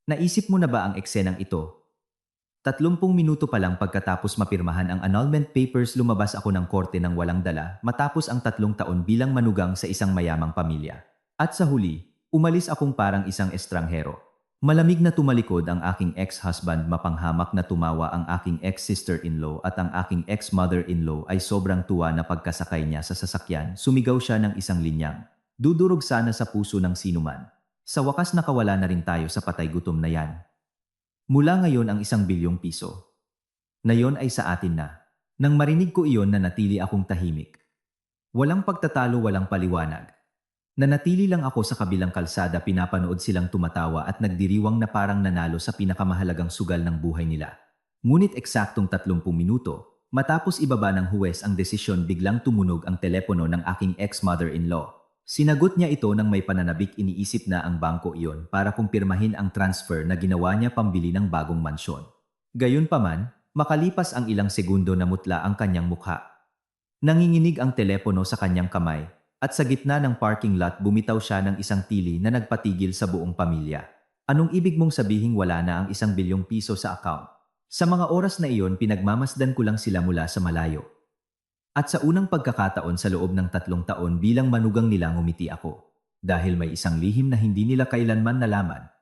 Naisip mo na ba ang eksenang ito? 30 minuto pa lang pagkatapos mapirmahan ang annulment papers lumabas ako ng korte ng walang dala matapos ang 3 taon bilang manugang sa isang mayamang pamilya. At sa huli, umalis akong parang isang estranghero. Malamig na tumalikod ang aking ex-husband, mapanghamak na tumawa ang aking ex-sister-in-law at ang aking ex-mother-in-law ay sobrang tuwa na pagkasakay niya sa sasakyan, sumigaw siya ng isang linyang. Dudurog sana sa puso ng sinuman. Sa wakas nakawala na rin tayo sa patay gutom na yan. Mula ngayon ang 1 bilyong piso. Ngayon ay sa atin na. Nang marinig ko iyon nanatili akong tahimik. Walang pagtatalo, walang paliwanag. Nanatili lang ako sa kabilang kalsada, pinapanood silang tumatawa at nagdiriwang na parang nanalo sa pinakamahalagang sugal ng buhay nila. Ngunit eksaktong 30 minuto, matapos ibaba ng huwes ang desisyon, biglang tumunog ang telepono ng aking ex-mother-in-law. Sinagot niya ito ng may pananabik, iniisip na ang bangko iyon para kumpirmahin ang transfer na ginawa niya pambili ng bagong mansyon. Gayunpaman, makalipas ang ilang segundo namutla ang kanyang mukha. Nanginginig ang telepono sa kanyang kamay, at sa gitna ng parking lot bumitaw siya ng isang tili na nagpatigil sa buong pamilya. Anong ibig mong sabihing wala na ang 1 bilyong piso sa account? Sa mga oras na iyon pinagmamasdan ko lang sila mula sa malayo. At sa unang pagkakataon sa loob ng 3 taon bilang manugang nila, ngumiti ako. Dahil may isang lihim na hindi nila kailanman nalaman.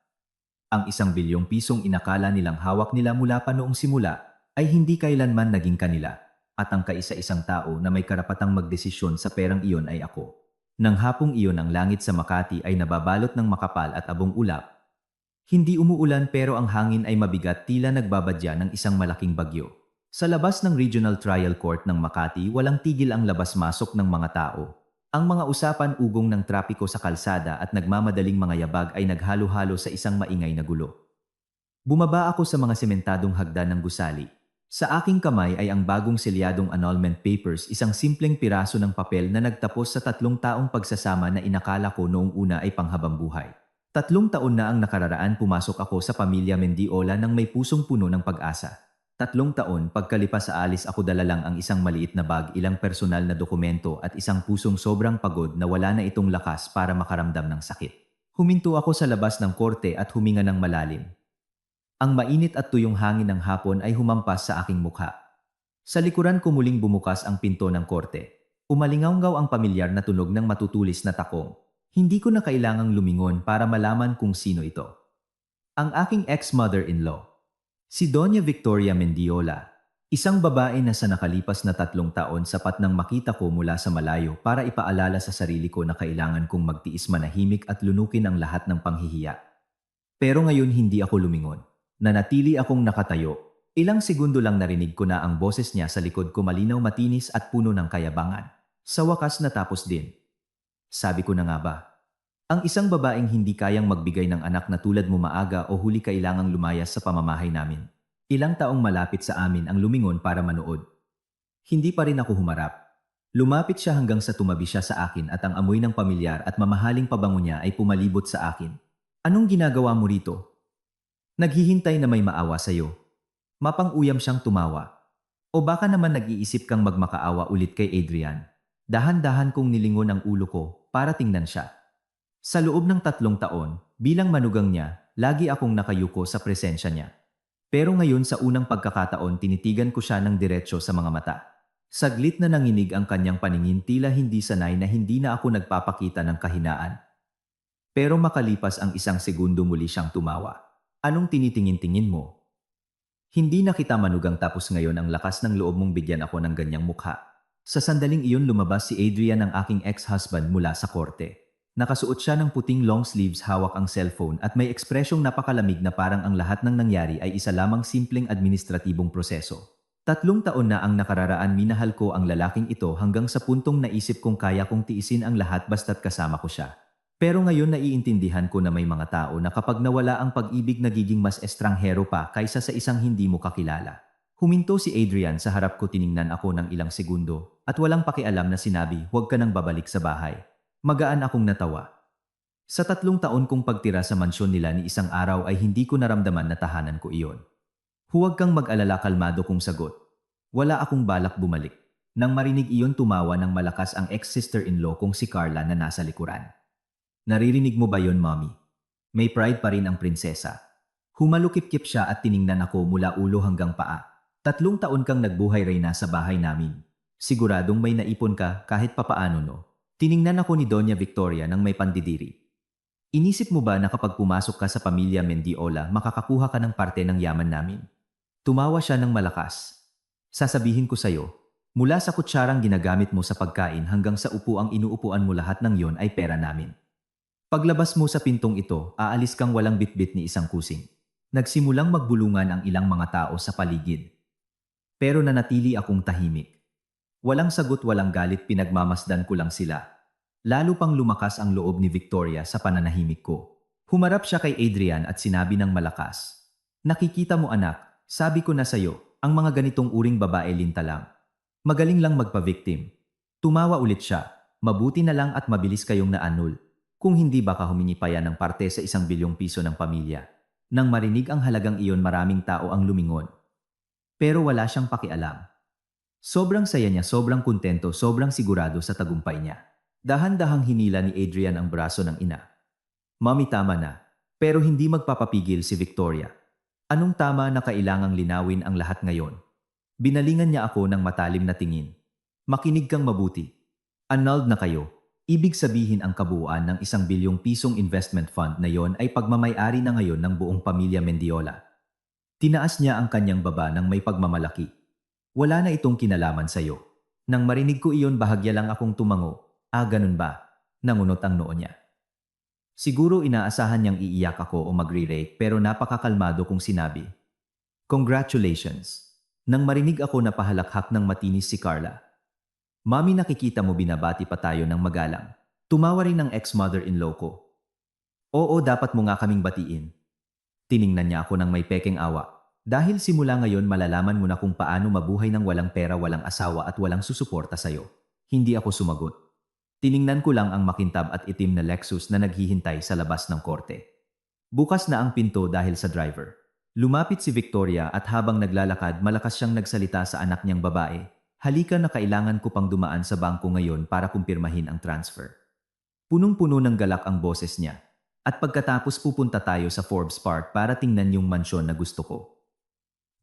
Ang 1 bilyong pisong inakala nilang hawak nila mula pa noong simula ay hindi kailanman naging kanila. At ang kaisa-isang tao na may karapatang magdesisyon sa perang iyon ay ako. Nang hapong iyon ang langit sa Makati ay nababalot ng makapal at abong ulap. Hindi umuulan pero ang hangin ay mabigat, tila nagbabadya ng isang malaking bagyo. Sa labas ng Regional Trial Court ng Makati walang tigil ang labas-masok ng mga tao. Ang mga usapan, ugong ng trapiko sa kalsada at nagmamadaling mga yabag ay naghalo-halo sa isang maingay na gulo. Bumaba ako sa mga sementadong hagdan ng gusali. Sa aking kamay ay ang bagong selyadong annulment papers, isang simpleng piraso ng papel na nagtapos sa 3 taong pagsasama na inakala ko noong una ay panghabang buhay. 3 taon na ang nakararaan, pumasok ako sa pamilya Mendiola ng may pusong puno ng pag-asa. 3 taon, pagkalipas sa alis ako dala lang ang isang maliit na bag, ilang personal na dokumento at isang pusong sobrang pagod na wala na itong lakas para makaramdam ng sakit. Huminto ako sa labas ng korte at huminga ng malalim. Ang mainit at tuyong hangin ng hapon ay humampas sa aking mukha. Sa likuran ko muling bumukas ang pinto ng korte. Umalingaw-ngaw ang pamilyar na tunog ng matutulis na takong. Hindi ko na kailangang lumingon para malaman kung sino ito. Ang aking ex-mother-in-law. Si Doña Victoria Mendiola. Isang babae na sa nakalipas na 3 taon sapat nang makita ko mula sa malayo para ipaalala sa sarili ko na kailangan kong magtiis, manahimik at lunukin ang lahat ng panghihiya. Pero ngayon hindi ako lumingon. Nanatili akong nakatayo. Ilang segundo lang narinig ko na ang boses niya sa likod ko, malinaw, matinis at puno ng kayabangan. Sa wakas natapos din. Sabi ko na nga ba? Ang isang babaeng hindi kayang magbigay ng anak na tulad mo, maaga o huli kailangang lumayas sa pamamahay namin. Ilang taong malapit sa amin ang lumingon para manood. Hindi pa rin ako humarap. Lumapit siya hanggang sa tumabi siya sa akin at ang amoy ng pamilyar at mamahaling pabango niya ay pumalibot sa akin. Anong ginagawa mo rito? Naghihintay na may maawa sa'yo. Mapang-uyam siyang tumawa. O baka naman nag-iisip kang magmakaawa ulit kay Adrian. Dahan-dahan kong nilingon ang ulo ko para tingnan siya. Sa loob ng 3 taon, bilang manugang niya, lagi akong nakayuko sa presensya niya. Pero ngayon sa unang pagkakataon tinitigan ko siya ng diretso sa mga mata. Saglit na nanginig ang kanyang paningin, tila hindi sanay na hindi na ako nagpapakita ng kahinaan. Pero makalipas ang 1 segundo muli siyang tumawa. Anong tinitingin-tingin mo? Hindi na kita manugang tapos ngayon ang lakas ng loob mong bigyan ako ng ganyang mukha. Sa sandaling iyon lumabas si Adrian, ang aking ex-husband, mula sa korte. Nakasuot siya ng puting long sleeves, hawak ang cellphone at may ekspresyong napakalamig na parang ang lahat ng nangyari ay isa lamang simpleng administratibong proseso. 3 taon na ang nakararaan, minahal ko ang lalaking ito hanggang sa puntong naisip kong kaya kong tiisin ang lahat basta't kasama ko siya. Pero ngayon naiintindihan ko na may mga tao na kapag nawala ang pag-ibig nagiging mas estranghero pa kaysa sa isang hindi mo kakilala. Huminto si Adrian sa harap ko, tiningnan ako ng ilang segundo at walang pakialam na sinabi, "Huwag ka nang babalik sa bahay." Magaan akong natawa. Sa 3 taon kong pagtira sa mansyon nila, ni isang araw ay hindi ko naramdaman na tahanan ko iyon. "Huwag kang mag-alala," kalmado kong sagot. Wala akong balak bumalik. Nang marinig iyon tumawa ng malakas ang ex-sister-in-law kong si Carla na nasa likuran. "Naririnig mo ba yon, mommy? May pride pa rin ang prinsesa." Humalukip-kip siya at tiningnan ako mula ulo hanggang paa. 3 taon kang nagbuhay, Reyna, sa bahay namin. Siguradong may naipon ka kahit papaano, no? Tiningnan ako ni Doña Victoria nang may pandidiri. Inisip mo ba na kapag pumasok ka sa pamilya Mendiola, makakakuha ka ng parte ng yaman namin? Tumawa siya ng malakas. Sasabihin ko sa'yo, mula sa kutsarang ginagamit mo sa pagkain hanggang sa upuang inuupuan mo, lahat ng yon ay pera namin. Paglabas mo sa pintong ito, aalis kang walang bitbit ni isang kusing. Nagsimulang magbulungan ang ilang mga tao sa paligid. Pero nanatili akong tahimik. Walang sagot, walang galit, pinagmamasdan ko lang sila. Lalo pang lumakas ang loob ni Victoria sa pananahimik ko. Humarap siya kay Adrian at sinabi ng malakas, "Nakikita mo, anak, sabi ko na sa'yo, ang mga ganitong uring babae linta lang. Magaling lang magpa-victim." Tumawa ulit siya, "Mabuti na lang at mabilis kayong na-annul. Kung hindi, baka humingi pa yan ng parte sa 1 bilyong piso ng pamilya." Nang marinig ang halagang iyon, maraming tao ang lumingon. Pero wala siyang pakialam. Sobrang saya niya, sobrang kontento, sobrang sigurado sa tagumpay niya. Dahan-dahang hinila ni Adrian ang braso ng ina. "Mami, tama na." Pero hindi magpapapigil si Victoria. "Anong tama na kailangang linawin ang lahat ngayon?" Binalingan niya ako ng matalim na tingin. "Makinig kang mabuti. Annulled na kayo. Ibig sabihin ang kabuuan ng 1 bilyong pisong investment fund na yon ay pagmamay-ari na ngayon ng buong pamilya Mendiola." Tinaas niya ang kanyang baba ng may pagmamalaki. "Wala na itong kinalaman sa'yo." Nang marinig ko iyon, bahagya lang akong tumango. "Ah, ganun ba?" Nangunot ang noo niya. Siguro inaasahan niyang iiyak ako o magre-rake, pero napakakalmado kong sinabi, "Congratulations." Nang marinig ako, napahalakhak ng matinis si Carla. "Mami, nakikita mo binabati pa tayo ng magalang." Tumawa rin ang ex-mother-in-law ko. "Oo, dapat mo nga kaming batiin." Tiningnan niya ako ng may pekeng awa. "Dahil simula ngayon malalaman mo na kung paano mabuhay ng walang pera, walang asawa at walang susuporta sa'yo." Hindi ako sumagot. Tiningnan ko lang ang makintab at itim na Lexus na naghihintay sa labas ng korte. Bukas na ang pinto dahil sa driver. Lumapit si Victoria at habang naglalakad, malakas siyang nagsalita sa anak niyang babae. "Halika na, kailangan ko pang dumaan sa bangko ngayon para kumpirmahin ang transfer." Punong-puno ng galak ang boses niya. "At pagkatapos pupunta tayo sa Forbes Park para tingnan yung mansyon na gusto ko.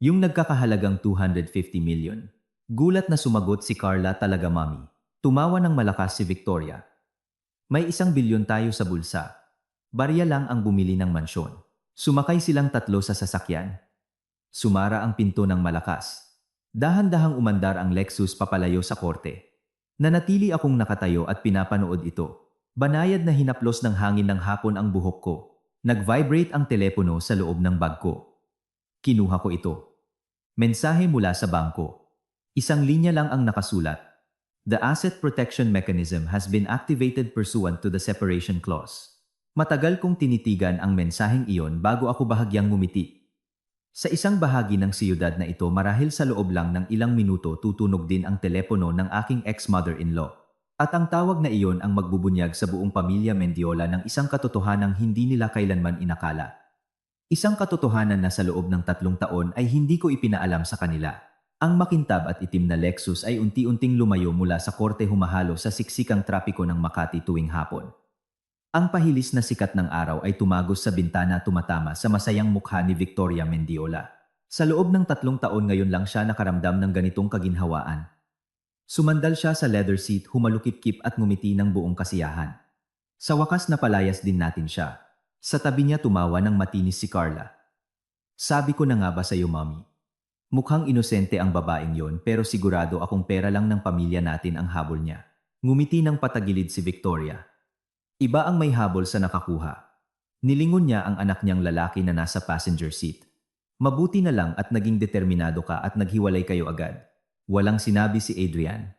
Yung nagkakahalagang 250 million. Gulat na sumagot si Carla, "Talaga, Mami?" Tumawa ng malakas si Victoria. "May 1 bilyon tayo sa bulsa. Barya lang ang bumili ng mansyon." Sumakay silang tatlo sa sasakyan. Sumara ang pinto ng malakas. Dahan-dahang umandar ang Lexus papalayo sa korte. Nanatili akong nakatayo at pinapanood ito. Banayad na hinaplos ng hangin ng hapon ang buhok ko. Nag-vibrate ang telepono sa loob ng bag ko. Kinuha ko ito. Mensahe mula sa bangko. Isang linya lang ang nakasulat. "The asset protection mechanism has been activated pursuant to the separation clause." Matagal kong tinitigan ang mensaheng iyon bago ako bahagyang ngumiti. Sa isang bahagi ng siyudad na ito, marahil sa loob lang ng ilang minuto, tutunog din ang telepono ng aking ex-mother-in-law. At ang tawag na iyon ang magbubunyag sa buong pamilya Mendiola ng isang katotohanang hindi nila kailanman inakala. Isang katotohanan na sa loob ng 3 taon ay hindi ko ipinaalam sa kanila. Ang makintab at itim na Lexus ay unti-unting lumayo mula sa korte, humahalo sa siksikang trapiko ng Makati tuwing hapon. Ang pahilis na sikat ng araw ay tumagos sa bintana, tumatama sa masayang mukha ni Victoria Mendiola. Sa loob ng 3 taon, ngayon lang siya nakaramdam ng ganitong kaginhawaan. Sumandal siya sa leather seat, humalukip-kip at ngumiti ng buong kasiyahan. Sa wakas, napalayas din natin siya. Sa tabi niya tumawa ng matinis si Carla. "Sabi ko na nga ba sa'yo, Mommy? Mukhang inosente ang babaeng yon, pero sigurado akong pera lang ng pamilya natin ang habol niya." Ngumiti ng patagilid si Victoria. Iba ang may habol sa nakakuha. Nilingon niya ang anak niyang lalaki na nasa passenger seat. "Mabuti na lang at naging determinado ka at naghiwalay kayo agad." Walang sinabi si Adrian.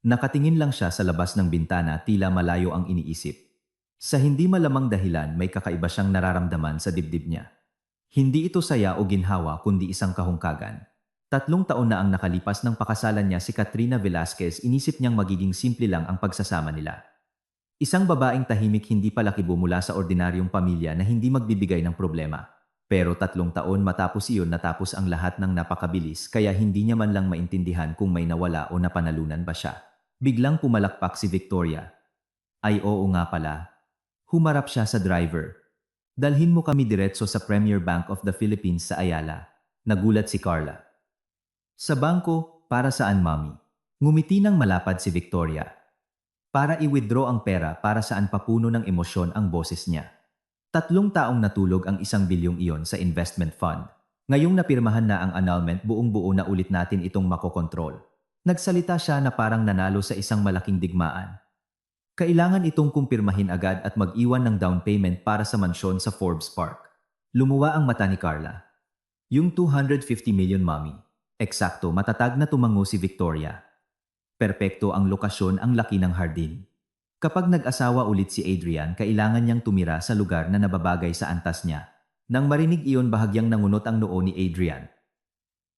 Nakatingin lang siya sa labas ng bintana, tila malayo ang iniisip. Sa hindi malamang dahilan, may kakaiba siyang nararamdaman sa dibdib niya. Hindi ito saya o ginhawa, kundi isang kahungkagan. 3 taon na ang nakalipas ng pakasalan niya si Katrina Velasquez, inisip niyang magiging simple lang ang pagsasama nila. Isang babaeng tahimik, hindi palakibo mula sa ordinaryong pamilya na hindi magbibigay ng problema. Pero 3 taon matapos iyon, natapos ang lahat ng napakabilis, kaya hindi niya man lang maintindihan kung may nawala o napanalunan ba siya. Biglang pumalakpak si Victoria. "Ay, oo nga pala." Humarap siya sa driver. Dalhin mo kami diretso sa Premier Bank of the Philippines sa Ayala. Nagulat si Carla. Sa bangko, para saan mami? Ngumiti ng malapad si Victoria. Para i-withdraw ang pera para saan papuno ng emosyon ang boses niya. 3 taong natulog ang 1 bilyong iyon sa investment fund. Ngayong napirmahan na ang annulment, buong-buo na ulit natin itong makokontrol. Nagsalita siya na parang nanalo sa isang malaking digmaan. Kailangan itong kumpirmahin agad at mag-iwan ng down payment para sa mansyon sa Forbes Park. Lumuwa ang mata ni Carla. Yung 250 million mami. Eksakto, matatag na tumango si Victoria. Perpekto ang lokasyon, ang laki ng hardin. Kapag nag-asawa ulit si Adrian, kailangan niyang tumira sa lugar na nababagay sa antas niya. Nang marinig iyon, bahagyang nangunot ang noo ni Adrian.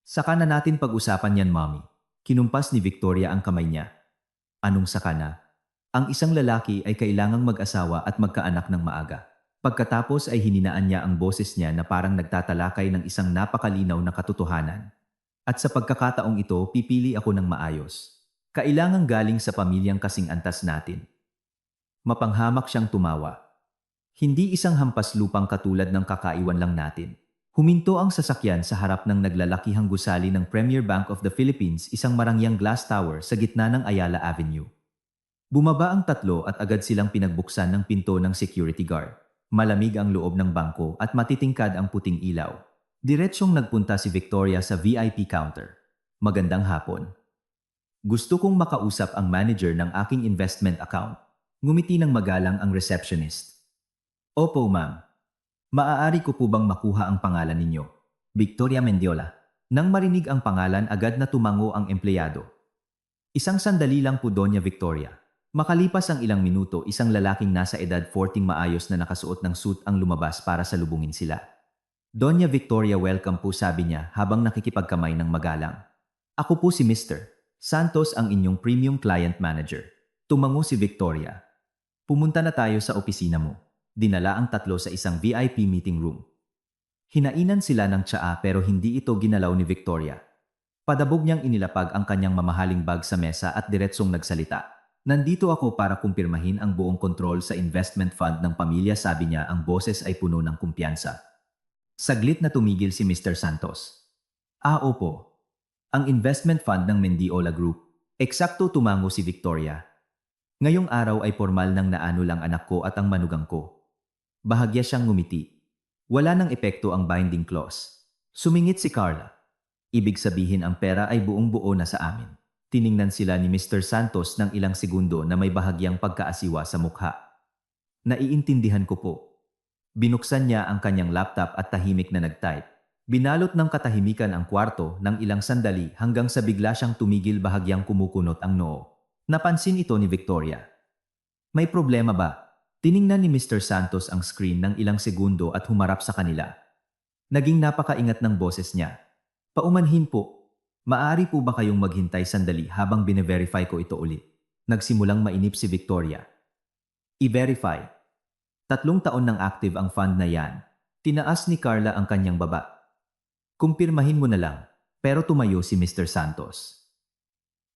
Saka na natin pag-usapan yan, mami. Kinumpas ni Victoria ang kamay niya. Anong saka na? Ang isang lalaki ay kailangang mag-asawa at magkaanak ng maaga. Pagkatapos ay hininaan niya ang boses niya na parang nagtatalakay ng isang napakalinaw na katotohanan. At sa pagkakataong ito, pipili ako ng maayos. Kailangang galing sa pamilyang kasing antas natin. Mapanghamak siyang tumawa. Hindi isang hampas lupang katulad ng kakaiwan lang natin. Huminto ang sasakyan sa harap ng naglalakihang gusali ng Premier Bank of the Philippines, isang marangyang glass tower sa gitna ng Ayala Avenue. Bumaba ang 3 at agad silang pinagbuksan ng pinto ng security guard. Malamig ang loob ng bangko at matitingkad ang puting ilaw. Diretsyong nagpunta si Victoria sa VIP counter. Magandang hapon. Gusto kong makausap ang manager ng aking investment account. Ngumiti ng magalang ang receptionist. Opo, ma'am. Maaari ko po bang makuha ang pangalan ninyo? Victoria Mendiola. Nang marinig ang pangalan, agad na tumango ang empleyado. Isang sandali lang po, Doña Victoria. Makalipas ang ilang minuto, isang lalaking nasa edad 40 maayos na nakasuot ng suit ang lumabas para salubungin sila. Doña Victoria, welcome po, sabi niya habang nakikipagkamay ng magalang. Ako po si Mr. Santos, ang inyong premium client manager. Tumango si Victoria. Pumunta na tayo sa opisina mo. Dinala ang 3 sa isang VIP meeting room. Hinainan sila ng tsaa pero hindi ito ginalaw ni Victoria. Padabog niyang inilapag ang kanyang mamahaling bag sa mesa at diretsong nagsalita. Nandito ako para kumpirmahin ang buong kontrol sa investment fund ng pamilya, sabi niya, ang boses ay puno ng kumpiyansa. Saglit na tumigil si Mr. Santos. Opo. Ang investment fund ng Mendiola Group. Eksakto, tumango si Victoria. Ngayong araw ay formal nang naano lang anak ko at ang manugang ko. Bahagya siyang ngumiti. Wala nang epekto ang binding clause. Sumingit si Carla. Ibig sabihin ang pera ay buong-buo na sa amin. Tiningnan sila ni Mr. Santos ng ilang segundo na may bahagyang pagkaasiwa sa mukha. Naiintindihan ko po. Binuksan niya ang kanyang laptop at tahimik na nag-type. Binalot ng katahimikan ang kwarto ng ilang sandali hanggang sa bigla siyang tumigil, bahagyang kumukunot ang noo. Napansin ito ni Victoria. May problema ba? Tiningnan ni Mr. Santos ang screen ng ilang segundo at humarap sa kanila. Naging napakaingat ng boses niya. Paumanhin po. Maaari po ba kayong maghintay sandali habang bine-verify ko ito ulit? Nagsimulang mainip si Victoria. I-verify. 3 taon nang active ang fund na yan. Tinaas ni Carla ang kanyang baba. Kumpirmahin mo na lang. Pero tumayo si Mr. Santos.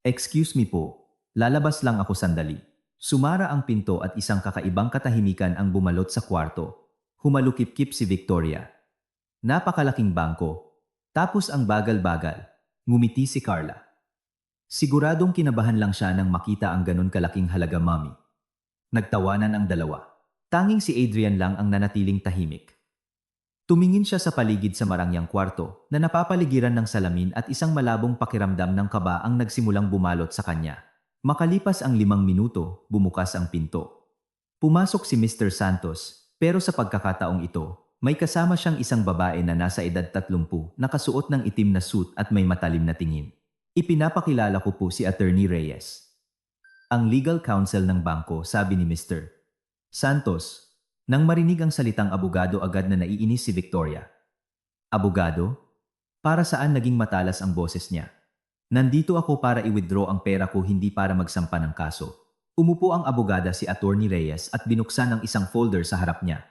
Excuse me po. Lalabas lang ako sandali. Sumara ang pinto at isang kakaibang katahimikan ang bumalot sa kwarto. Humalukip-kip si Victoria. Napakalaking bangko. Tapos ang bagal-bagal. Ngumiti si Carla. Siguradong kinabahan lang siya nang makita ang ganun kalaking halaga, mami. Nagtawanan ang dalawa. Tanging si Adrian lang ang nanatiling tahimik. Tumingin siya sa paligid sa marangyang kwarto na napapaligiran ng salamin at isang malabong pakiramdam ng kaba ang nagsimulang bumalot sa kanya. Makalipas ang 5 minuto, bumukas ang pinto. Pumasok si Mr. Santos, pero sa pagkakataong ito, may kasama siyang isang babae na nasa edad 30, nakasuot ng itim na suit at may matalim na tingin. Ipinapakilala ko po si Attorney Reyes. Ang legal counsel ng bangko, sabi ni Mr. Santos. Nang marinig ang salitang abogado, agad na naiinis si Victoria. Abogado? Para saan naging matalas ang boses niya? Nandito ako para i-withdraw ang pera ko, hindi para magsampa ng kaso. Umupo ang abogada, si Attorney Reyes, at binuksan ang isang folder sa harap niya.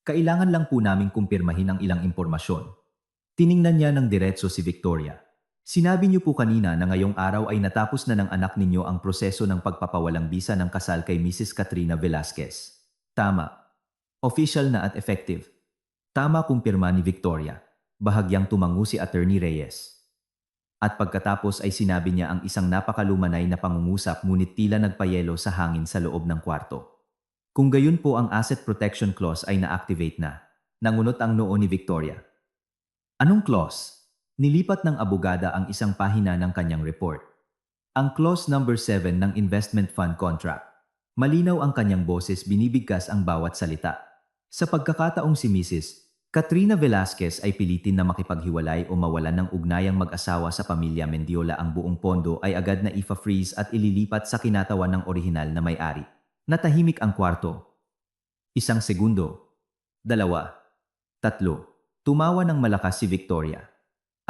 Kailangan lang po naming kumpirmahin ang ilang impormasyon. Tiningnan niya ng diretso si Victoria. Sinabi niyo po kanina na ngayong araw ay natapos na ng anak ninyo ang proseso ng pagpapawalang bisa ng kasal kay Mrs. Katrina Velasquez. Tama. Official na at effective. Tama kumpirma ni Victoria. Bahagyang tumango si Attorney Reyes. At pagkatapos ay sinabi niya ang isang napakalumanay na pangungusap ngunit tila nagpayelo sa hangin sa loob ng kwarto. Kung gayon po ang Asset Protection Clause ay na-activate na. Nangunot ang noo ni Victoria. Anong clause? Nilipat ng abogada ang isang pahina ng kanyang report. Ang clause number 7 ng investment fund contract. Malinaw ang kanyang boses, binibigkas ang bawat salita. Sa pagkakataong si Mrs. Katrina Velasquez ay pilitin na makipaghiwalay o mawalan ng ugnayang mag-asawa sa pamilya Mendiola, ang buong pondo ay agad na ifa-freeze at ililipat sa kinatawan ng orihinal na may-ari. Natahimik ang kwarto. 1 segundo. 2. 3. Tumawa ng malakas si Victoria.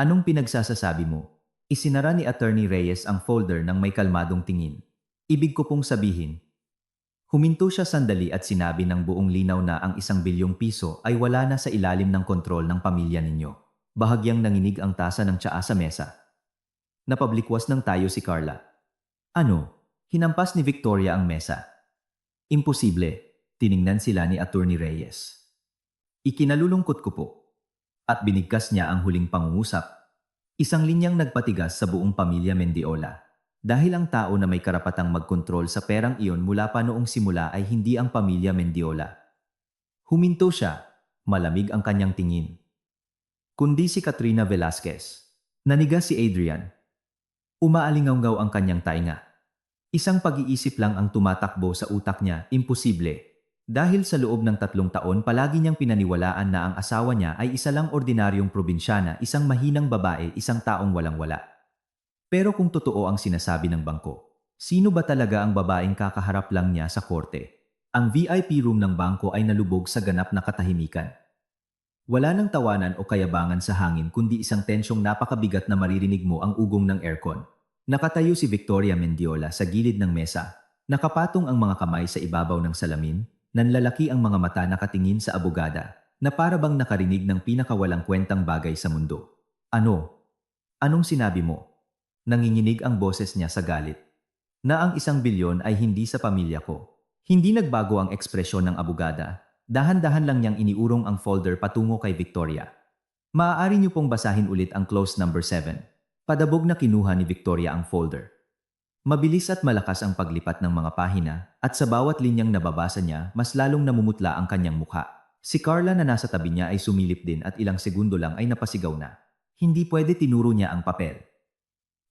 Anong pinagsasasabi mo? Isinara ni Attorney Reyes ang folder ng may kalmadong tingin. Ibig ko pong sabihin. Huminto siya sandali at sinabi ng buong linaw na ang 1 bilyong piso ay wala na sa ilalim ng kontrol ng pamilya ninyo. Bahagyang nanginig ang tasa ng tsaa sa mesa. Napablikwas ng tayo si Carla. Ano? Hinampas ni Victoria ang mesa. Imposible. Tiningnan sila ni Attorney Reyes. Ikinalulungkot ko po. At binigkas niya ang huling pangungusap. Isang linyang nagpatigas sa buong pamilya Mendiola. Dahil ang tao na may karapatang magkontrol sa perang iyon mula pa noong simula ay hindi ang pamilya Mendiola. Huminto siya. Malamig ang kanyang tingin. Kundi si Katrina Velasquez. Naniga si Adrian. Umaalingawgaw ang kanyang tainga. Isang pag-iisip lang ang tumatakbo sa utak niya, imposible. Dahil sa loob ng 3 taon palagi niyang pinaniwalaan na ang asawa niya ay isa lang ordinaryong probinsyana, isang mahinang babae, isang taong walang-wala. Pero kung totoo ang sinasabi ng bangko, sino ba talaga ang babaeng kakaharap lang niya sa korte? Ang VIP room ng bangko ay nalubog sa ganap na katahimikan. Wala nang tawanan o kayabangan sa hangin kundi isang tensyong napakabigat na maririnig mo ang ugong ng aircon. Nakatayo si Victoria Mendiola sa gilid ng mesa. Nakapatong ang mga kamay sa ibabaw ng salamin. Nanlalaki ang mga mata nakatingin sa abogada na para bang nakarinig ng pinakawalang kwentang bagay sa mundo. Ano? Anong sinabi mo? Nanginginig ang boses niya sa galit. Na ang 1 bilyon ay hindi sa pamilya ko. Hindi nagbago ang ekspresyon ng abogada. Dahan-dahan lang niyang iniurong ang folder patungo kay Victoria. Maaari niyo pong basahin ulit ang clause number 7. Padabog na kinuha ni Victoria ang folder. Mabilis at malakas ang paglipat ng mga pahina at sa bawat linyang nababasa niya, mas lalong namumutla ang kanyang mukha. Si Carla na nasa tabi niya ay sumilip din at ilang segundo lang ay napasigaw na. Hindi pwede, tinuro niya ang papel.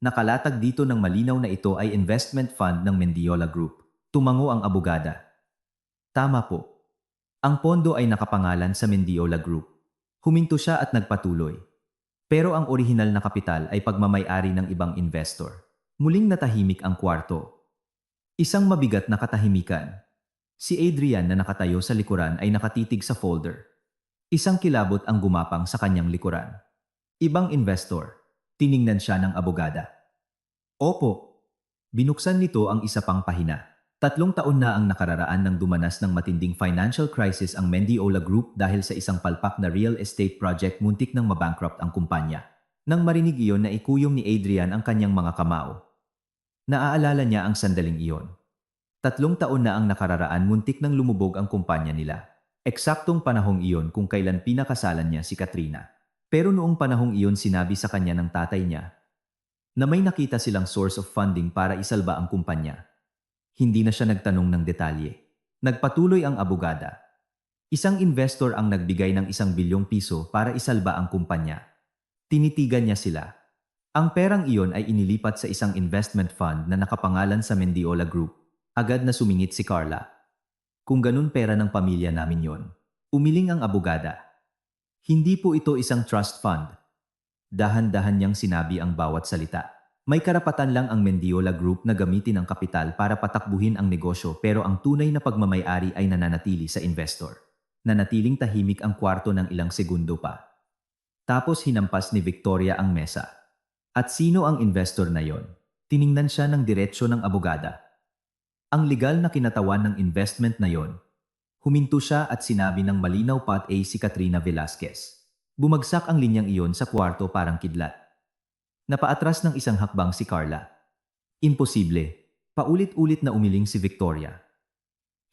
Nakalatag dito ng malinaw na ito ay investment fund ng Mendiola Group. Tumango ang abogada. Tama po. Ang pondo ay nakapangalan sa Mendiola Group. Huminto siya at nagpatuloy. Pero ang orihinal na kapital ay pagmamay-ari ng ibang investor. Muling natahimik ang kwarto. Isang mabigat na katahimikan. Si Adrian na nakatayo sa likuran ay nakatitig sa folder. Isang kilabot ang gumapang sa kanyang likuran. Ibang investor. Tiningnan siya ng abogada. Opo. Binuksan nito ang isa pang pahina. 3 taon na ang nakararaan nang dumanas ng matinding financial crisis ang Mendiola Group dahil sa isang palpak na real estate project, muntik nang mabankrupt ang kumpanya. Nang marinig iyon na ikuyom ni Adrian ang kanyang mga kamao. Naaalala niya ang sandaling iyon. 3 taon na ang nakararaan, muntik nang lumubog ang kumpanya nila. Eksaktong panahong iyon kung kailan pinakasalan niya si Katrina. Pero noong panahong iyon sinabi sa kanya ng tatay niya na may nakita silang source of funding para isalba ang kumpanya. Hindi na siya nagtanong ng detalye. Nagpatuloy ang abogada. Isang investor ang nagbigay ng 1 bilyong piso para isalba ang kumpanya. Tinitigan niya sila. Ang perang iyon ay inilipat sa isang investment fund na nakapangalan sa Mendiola Group. Agad na sumingit si Carla. Kung ganun, pera ng pamilya namin yon. Umiling ang abogada. Hindi po ito isang trust fund. Dahan-dahan niyang sinabi ang bawat salita. May karapatan lang ang Mendiola Group na gamitin ang kapital para patakbuhin ang negosyo, pero ang tunay na pagmamay-ari ay nananatili sa investor. Nanatiling tahimik ang kwarto ng ilang segundo pa. Tapos hinampas ni Victoria ang mesa. At sino ang investor na yon? Tiningnan siya ng diretsyo ng abogada. Ang legal na kinatawan ng investment na yon. Huminto siya at sinabi ng malinaw pat si Katrina Velasquez. Bumagsak ang linyang iyon sa kwarto parang kidlat. Napaatras ng 1 hakbang si Carla. Imposible. Paulit-ulit na umiling si Victoria.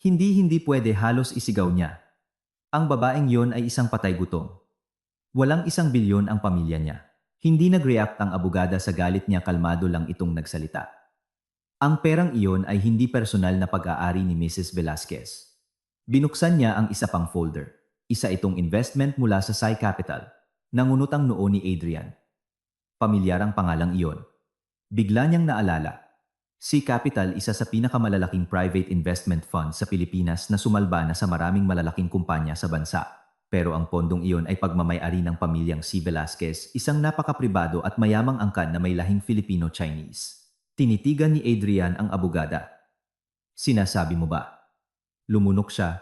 Hindi pwede, halos isigaw niya. Ang babaeng yon ay isang patay gutom. Walang 1 bilyon ang pamilya niya. Hindi nag-react ang abogada sa galit niya, kalmado lang itong nagsalita. Ang perang iyon ay hindi personal na pag-aari ni Mrs. Velasquez. Binuksan niya ang isa pang folder. Isa itong investment mula sa Sai Capital. Nangunot ang noo ni Adrian. Pamilyar ang pangalang iyon. Bigla niyang naalala. Sai Capital, isa sa pinakamalalaking private investment fund sa Pilipinas na sumalba na sa maraming malalaking kumpanya sa bansa. Pero ang pondong iyon ay pagmamay-ari ng pamilyang si Velasquez, isang napakapribado at mayamang angkan na may lahing Filipino-Chinese. Tinitigan ni Adrian ang abogada. Sinasabi mo ba? Lumunok siya.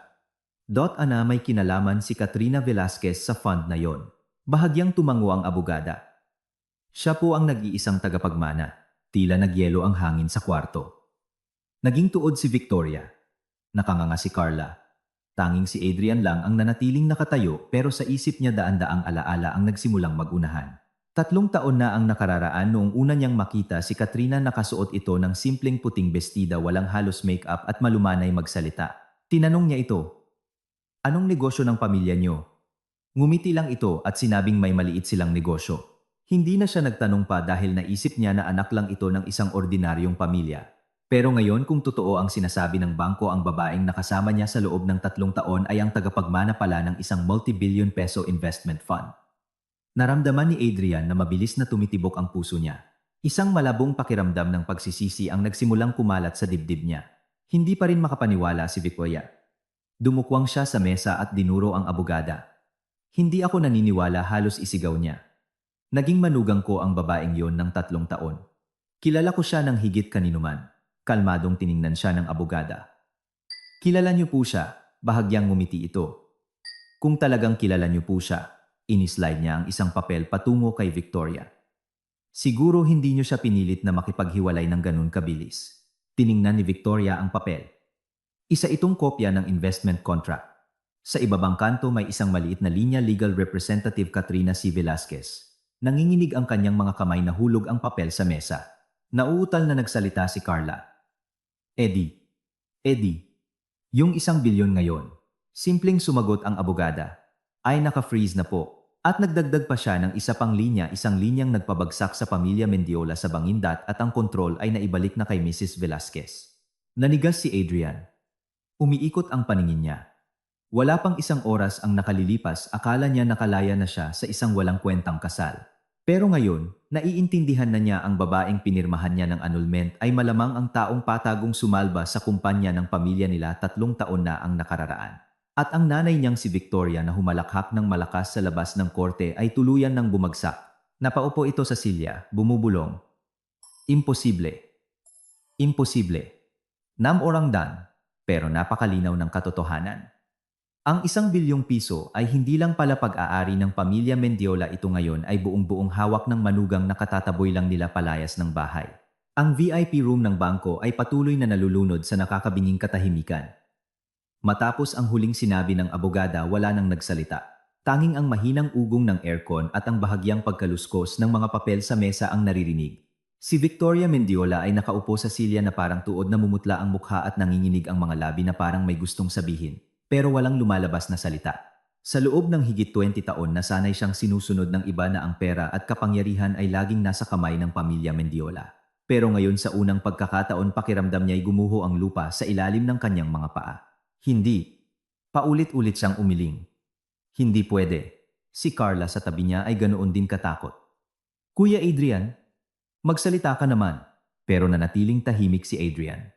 Ana, may kinalaman si Katrina Velasquez sa fund na yon. Bahagyang tumango ang abogada. Siya po ang nag-iisang tagapagmana. Tila nagyelo ang hangin sa kwarto. Naging tuod si Victoria. Nakanganga si Carla. Tanging si Adrian lang ang nanatiling nakatayo, pero sa isip niya daan-daang alaala ang nagsimulang magunahan. 3 taon na ang nakararaan noong una niyang makita si Katrina nakasuot ito ng simpleng puting bestida, walang halos make-up at malumanay magsalita. Tinanong niya ito, "Anong negosyo ng pamilya niyo?" Ngumiti lang ito at sinabing may maliit silang negosyo. Hindi na siya nagtanong pa dahil naisip niya na anak lang ito ng isang ordinaryong pamilya. Pero ngayon, kung totoo ang sinasabi ng bangko, ang babaeng nakasama niya sa loob ng 3 taon ay ang tagapagmana pala ng isang multi-billion peso investment fund. Naramdaman ni Adrian na mabilis na tumitibok ang puso niya. Isang malabong pakiramdam ng pagsisisi ang nagsimulang kumalat sa dibdib niya. Hindi pa rin makapaniwala si Victoria. Dumukwang siya sa mesa at dinuro ang abogada. "Hindi ako naniniwala," halos isigaw niya. "Naging manugang ko ang babaeng yon ng 3 taon. Kilala ko siya ng higit kaninuman." Kalmadong tiningnan siya ng abogada. "Kilala niyo po siya?" Bahagyang ngumiti ito. Kung talagang kilala niyo po siya, inislide niya ang isang papel patungo kay Victoria. "Siguro hindi niyo siya pinilit na makipaghiwalay ng ganun kabilis." Tiningnan ni Victoria ang papel. Isa itong kopya ng investment contract. Sa ibabang kanto may isang maliit na linya, "Legal Representative Katrina C. Velasquez." Nanginginig ang kanyang mga kamay, nahulog ang papel sa mesa. Nauutal na nagsalita si Carla. Eddie, yung 1 bilyon ngayon." Simpleng sumagot ang abogada. "Ay, naka-freeze na po." At nagdagdag pa siya ng isa pang linya, isang linyang nagpabagsak sa pamilya Mendiola sa Bangindat at ang kontrol ay naibalik na kay Mrs. Velasquez. Nanigas si Adrian. Umiikot ang paningin niya. Wala pang 1 oras ang nakalilipas, akala niya nakalaya na siya sa isang walang kwentang kasal. Pero ngayon, naiintindihan na niya ang babaeng pinirmahan niya ng annulment ay malamang ang taong patagong sumalba sa kumpanya ng pamilya nila 3 taon na ang nakararaan. At ang nanay niyang si Victoria na humalakhak ng malakas sa labas ng korte ay tuluyan ng bumagsak. Napaupo ito sa silya, bumubulong. Imposible. Imposible. Nam orang dan, pero napakalinaw ng katotohanan. Ang 1 bilyong piso ay hindi lang pala pag-aari ng pamilya Mendiola, ito ngayon ay buong-buong hawak ng manugang na katataboy lang nila palayas ng bahay. Ang VIP room ng bangko ay patuloy na nalulunod sa nakakabinging katahimikan. Matapos ang huling sinabi ng abogada, wala nang nagsalita. Tanging ang mahinang ugong ng aircon at ang bahagyang pagkaluskos ng mga papel sa mesa ang naririnig. Si Victoria Mendiola ay nakaupo sa silya na parang tuod, na mumutla ang mukha at nanginginig ang mga labi na parang may gustong sabihin. Pero walang lumalabas na salita. Sa loob ng higit 20 taon na sanay siyang sinusunod ng iba na ang pera at kapangyarihan ay laging nasa kamay ng pamilya Mendiola. Pero ngayon, sa unang pagkakataon, pakiramdam niya'y gumuho ang lupa sa ilalim ng kanyang mga paa. Hindi. Paulit-ulit siyang umiling. Hindi pwede. Si Carla sa tabi niya ay ganoon din katakot. "Kuya Adrian, magsalita ka naman." Pero nanatiling tahimik si Adrian.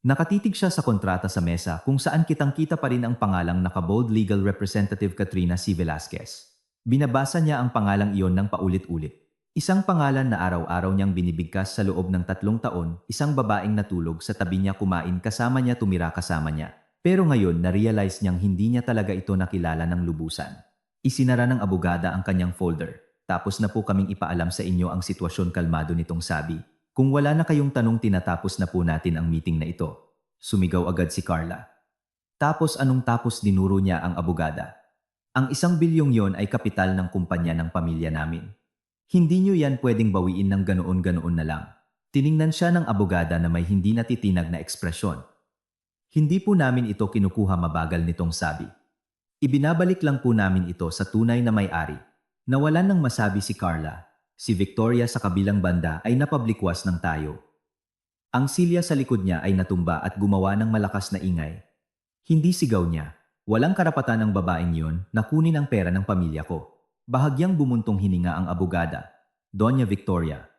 Nakatitig siya sa kontrata sa mesa kung saan kitang-kita pa rin ang pangalang naka-bold, Legal Representative Katrina C. Velasquez. Binabasa niya ang pangalang iyon ng paulit-ulit. Isang pangalan na araw-araw niyang binibigkas sa loob ng 3 taon, isang babaeng natulog sa tabi niya, kumain kasama niya, tumira kasama niya. Pero ngayon, na-realize niyang hindi niya talaga ito nakilala ng lubusan. Isinara ng abogada ang kanyang folder. "Tapos na po kaming ipaalam sa inyo ang sitwasyon," kalmado nitong sabi. "Kung wala na kayong tanong, tinatapos na po natin ang meeting na ito." Sumigaw agad si Carla. "Tapos anong tapos?" dinuro niya ang abogada. "Ang 1 bilyong yon ay kapital ng kumpanya ng pamilya namin. Hindi niyo yan pwedeng bawiin ng ganoon-ganoon na lang." Tiningnan siya ng abogada na may hindi natitinag na ekspresyon. "Hindi po namin ito kinukuha," mabagal nitong sabi. Ibinabalik lang po namin ito sa tunay na may-ari. Nawalan ng masabi si Carla. Si Victoria sa kabilang banda ay napablikwas ng tayo. Ang silya sa likod niya ay natumba at gumawa ng malakas na ingay. Hindi sigaw niya. Walang karapatan ng babaeng yon na kunin ang pera ng pamilya ko. Bahagyang bumuntong hininga ang abogada. Doña Victoria.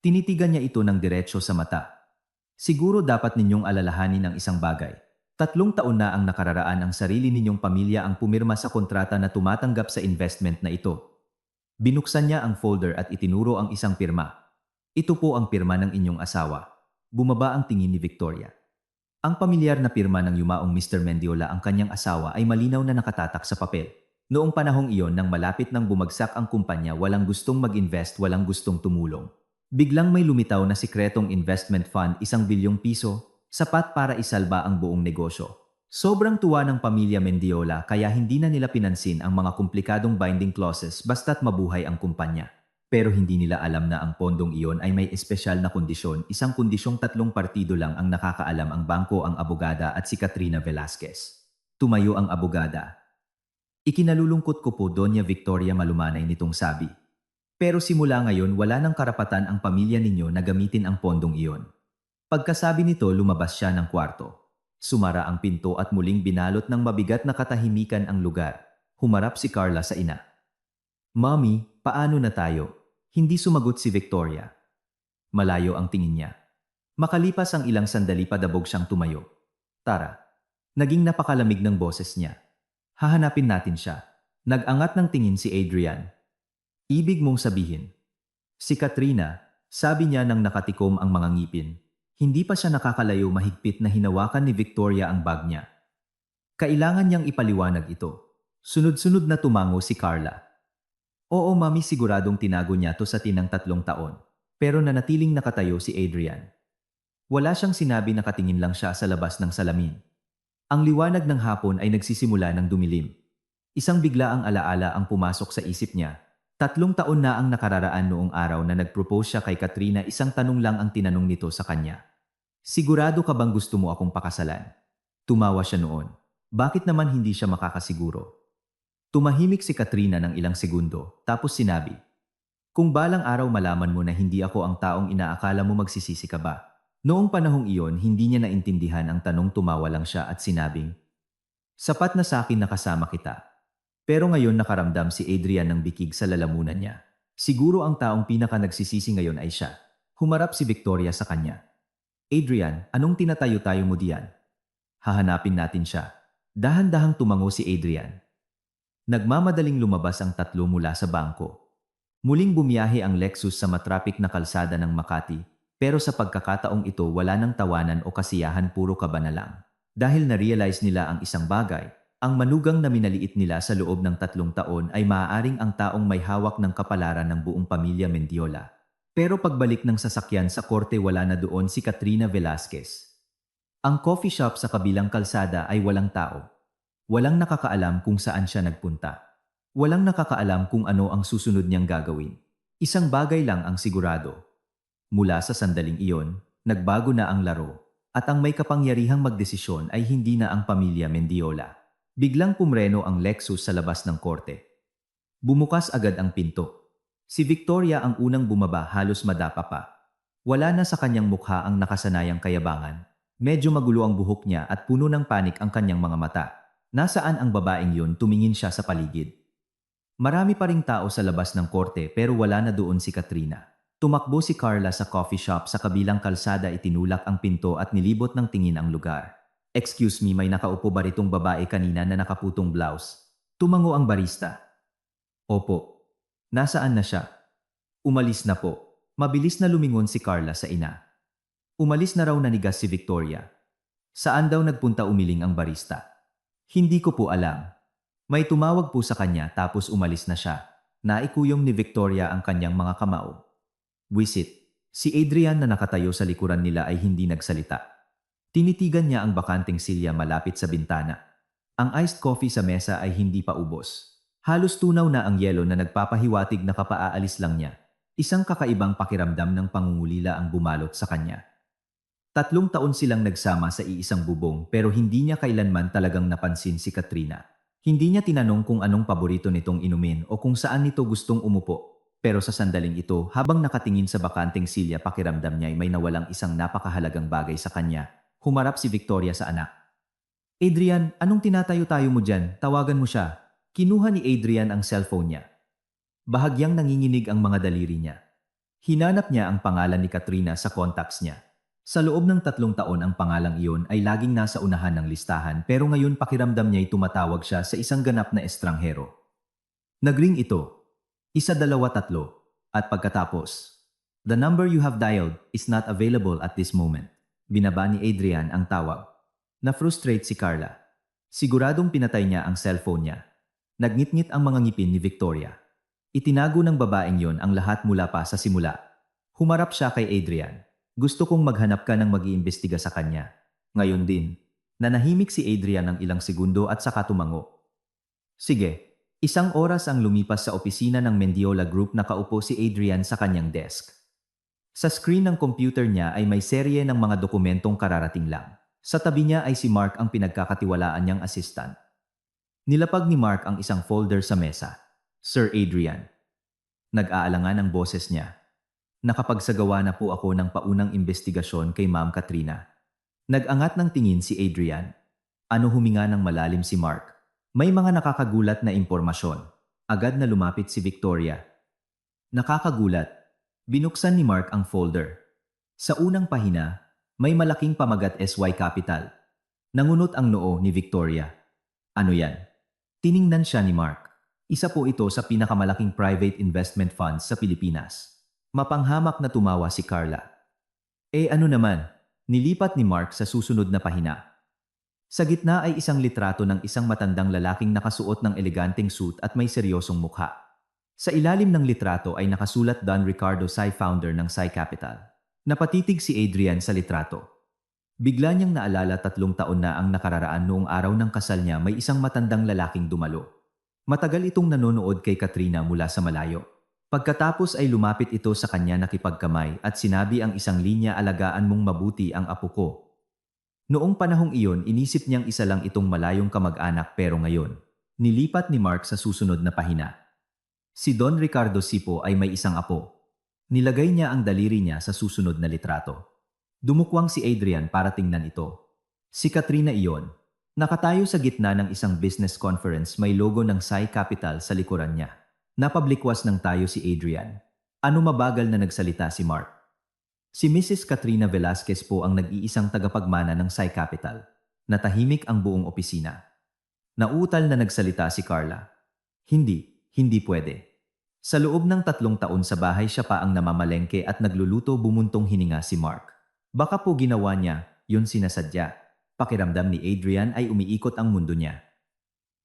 Tinitigan niya ito ng diretsyo sa mata. Siguro dapat ninyong alalahanin ang isang bagay. 3 taon na ang nakararaan ang sarili ninyong pamilya ang pumirma sa kontrata na tumatanggap sa investment na ito. Binuksan niya ang folder at itinuro ang isang pirma. Ito po ang pirma ng inyong asawa. Bumaba ang tingin ni Victoria. Ang pamilyar na pirma ng yumaong Mr. Mendiola ang kanyang asawa ay malinaw na nakatatak sa papel. Noong panahong iyon nang malapit nang bumagsak ang kumpanya, walang gustong mag-invest, walang gustong tumulong. Biglang may lumitaw na sikretong investment fund, 1 bilyong piso, sapat para isalba ang buong negosyo. Sobrang tuwa ng pamilya Mendiola kaya hindi na nila pinansin ang mga komplikadong binding clauses basta't mabuhay ang kumpanya. Pero hindi nila alam na ang pondong iyon ay may espesyal na kondisyon, isang kondisyong 3 partido lang ang nakakaalam, ang bangko, ang abogada at si Katrina Velasquez. Tumayo ang abogada. Ikinalulungkot ko po, Doña Victoria, malumanay nitong sabi. Pero simula ngayon wala nang karapatan ang pamilya ninyo na gamitin ang pondong iyon. Pagkasabi nito, lumabas siya ng kwarto. Sumara ang pinto at muling binalot ng mabigat na katahimikan ang lugar. Humarap si Carla sa ina. Mommy, paano na tayo? Hindi sumagot si Victoria. Malayo ang tingin niya. Makalipas ang ilang sandali, padabog siyang tumayo. Tara. Naging napakalamig ng boses niya. Hahanapin natin siya. Nag-angat ng tingin si Adrian. Ibig mong sabihin? Si Katrina, sabi niya nang nakatikom ang mga ngipin. Hindi pa siya nakakalayo, mahigpit na hinawakan ni Victoria ang bag niya. Kailangan niyang ipaliwanag ito. Sunod-sunod na tumango si Carla. Oo, mami, siguradong tinago niya to sa tinang 3 taon. Pero nanatiling nakatayo si Adrian. Wala siyang sinabi, nakatingin lang siya sa labas ng salamin. Ang liwanag ng hapon ay nagsisimula ng dumilim. Isang biglaang alaala ang pumasok sa isip niya. 3 taon na ang nakararaan noong araw na nag-propose siya kay Katrina. Isang tanong lang ang tinanong nito sa kanya. Sigurado ka bang gusto mo akong pakasalan? Tumawa siya noon. Bakit naman hindi siya makakasiguro? Tumahimik si Katrina ng ilang segundo, tapos sinabi, kung balang araw malaman mo na hindi ako ang taong inaakala mo, magsisisi ka ba? Noong panahong iyon, hindi niya naintindihan ang tanong, tumawa lang siya at sinabing, sapat na sa akin na kasama kita. Pero ngayon nakaramdam si Adrian ng bikig sa lalamunan niya. Siguro ang taong pinaka nagsisisi ngayon ay siya. Humarap si Victoria sa kanya. Adrian, anong tinatayo-tayo mo diyan? Hahanapin natin siya. Dahan-dahang tumango si Adrian. Nagmamadaling lumabas ang 3 mula sa bangko. Muling bumiyahe ang Lexus sa matrapik na kalsada ng Makati, pero sa pagkakataong ito wala nang tawanan o kasiyahan, puro kaba na lang. Dahil na-realize nila ang isang bagay, ang manugang na minaliit nila sa loob ng 3 taon ay maaaring ang taong may hawak ng kapalaran ng buong pamilya Mendiola. Pero pagbalik ng sasakyan sa korte, wala na doon si Katrina Velasquez. Ang coffee shop sa kabilang kalsada ay walang tao. Walang nakakaalam kung saan siya nagpunta. Walang nakakaalam kung ano ang susunod niyang gagawin. Isang bagay lang ang sigurado. Mula sa sandaling iyon, nagbago na ang laro. At ang may kapangyarihang magdesisyon ay hindi na ang pamilya Mendiola. Biglang pumreno ang Lexus sa labas ng korte. Bumukas agad ang pinto. Si Victoria ang unang bumaba, halos madapa pa. Wala na sa kanyang mukha ang nakasanayang kayabangan. Medyo magulo ang buhok niya at puno ng panik ang kanyang mga mata. Nasaan ang babaeng yun? Tumingin siya sa paligid. Marami pa ring tao sa labas ng korte pero wala na doon si Katrina. Tumakbo si Carla sa coffee shop sa kabilang kalsada, itinulak ang pinto at nilibot ng tingin ang lugar. Excuse me, may nakaupo ba ritong babae kanina na nakaputong blouse? Tumango ang barista. Opo. Nasaan na siya? Umalis na po. Mabilis na lumingon si Carla sa ina. Umalis na raw, nanigas si Victoria. Saan daw nagpunta? Umiling ang barista. Hindi ko po alam. May tumawag po sa kanya tapos umalis na siya. Naikuyong ni Victoria ang kanyang mga kamao. Wisit. Si Adrian na nakatayo sa likuran nila ay hindi nagsalita. Tinitigan niya ang bakanteng silya malapit sa bintana. Ang iced coffee sa mesa ay hindi pa ubos. Halos tunaw na ang yelo na nagpapahiwatig na kapaaalis lang niya. Isang kakaibang pakiramdam ng pangungulila ang bumalot sa kanya. 3 taon silang nagsama sa iisang bubong pero hindi niya kailanman talagang napansin si Katrina. Hindi niya tinanong kung anong paborito nitong inumin o kung saan nito gustong umupo. Pero sa sandaling ito, habang nakatingin sa bakanteng silya, pakiramdam niya ay may nawalang isang napakahalagang bagay sa kanya. Humarap si Victoria sa anak. Adrian, anong tinatayo-tayo mo dyan? Tawagan mo siya. Kinuha ni Adrian ang cellphone niya. Bahagyang nanginginig ang mga daliri niya. Hinanap niya ang pangalan ni Katrina sa contacts niya. Sa loob ng 3 taon ang pangalang iyon ay laging nasa unahan ng listahan, pero ngayon pakiramdam niya ay tumatawag siya sa isang ganap na estranghero. Nagring ito. 1, 2, 3. At pagkatapos, "The number you have dialed is not available at this moment." Binaba ni Adrian ang tawag. Na-frustrate si Carla. Siguradong pinatay niya ang cellphone niya. Nagngit-ngit ang mga ngipin ni Victoria. Itinago ng babaeng yon ang lahat mula pa sa simula. Humarap siya kay Adrian. "Gusto kong maghanap ka ng mag-iimbestiga sa kanya." Ngayon din, nanahimik si Adrian ng ilang segundo at saka tumango. Sige, 1 oras ang lumipas sa opisina ng Mendiola Group. Nakaupo si Adrian sa kanyang desk. Sa screen ng computer niya ay may serye ng mga dokumentong kararating lang. Sa tabi niya ay si Mark, ang pinagkakatiwalaan niyang assistant. Nilapag ni Mark ang isang folder sa mesa. "Sir Adrian." Nag-aalangan ang boses niya. "Nakapagsagawa na po ako ng paunang investigasyon kay Ma'am Katrina." Nag-angat ng tingin si Adrian. Huminga ng malalim si Mark. "May mga nakakagulat na impormasyon." Agad na lumapit si Victoria. "Nakakagulat?" Binuksan ni Mark ang folder. Sa unang pahina, may malaking pamagat SY Capital. Nangunot ang noo ni Victoria. "Ano yan?" Tiningnan siya ni Mark. "Isa po ito sa pinakamalaking private investment funds sa Pilipinas." Mapanghamak na tumawa si Carla. Ano naman?" Nilipat ni Mark sa susunod na pahina. Sa gitna ay isang litrato ng isang matandang lalaking nakasuot ng eleganteng suit at may seryosong mukha. Sa ilalim ng litrato ay nakasulat, "Don Ricardo Sy, founder ng Sy Capital." Napatitig si Adrian sa litrato. Bigla niyang naalala 3 taon na ang nakararaan. Noong araw ng kasal niya, may isang matandang lalaking dumalo. Matagal itong nanonood kay Katrina mula sa malayo. Pagkatapos ay lumapit ito sa kanya, nakipagkamay at sinabi ang isang linya, "Alagaan mong mabuti ang apo ko." Noong panahong iyon, inisip niyang isa lang itong malayong kamag-anak, pero ngayon, nilipat ni Mark sa susunod na pahina. Si Don Ricardo Sipo ay may isang apo. Nilagay niya ang daliri niya sa susunod na litrato. Dumukwang si Adrian para tingnan ito. Si Katrina iyon. Nakatayo sa gitna ng isang business conference, may logo ng Sy Capital sa likuran niya. Napablikwas ng tayo si Adrian. Mabagal na nagsalita si Mark. Si Mrs. Katrina Velasquez po ang nag-iisang tagapagmana ng Sy Capital. Natahimik ang buong opisina. Nauutal na nagsalita si Carla. Hindi pwede." Sa loob ng 3 taon sa bahay, siya pa ang namamalengke at nagluluto. Bumuntong hininga si Mark. Baka po ginawa niya yun sinasadya. Pakiramdam ni Adrian ay umiikot ang mundo niya.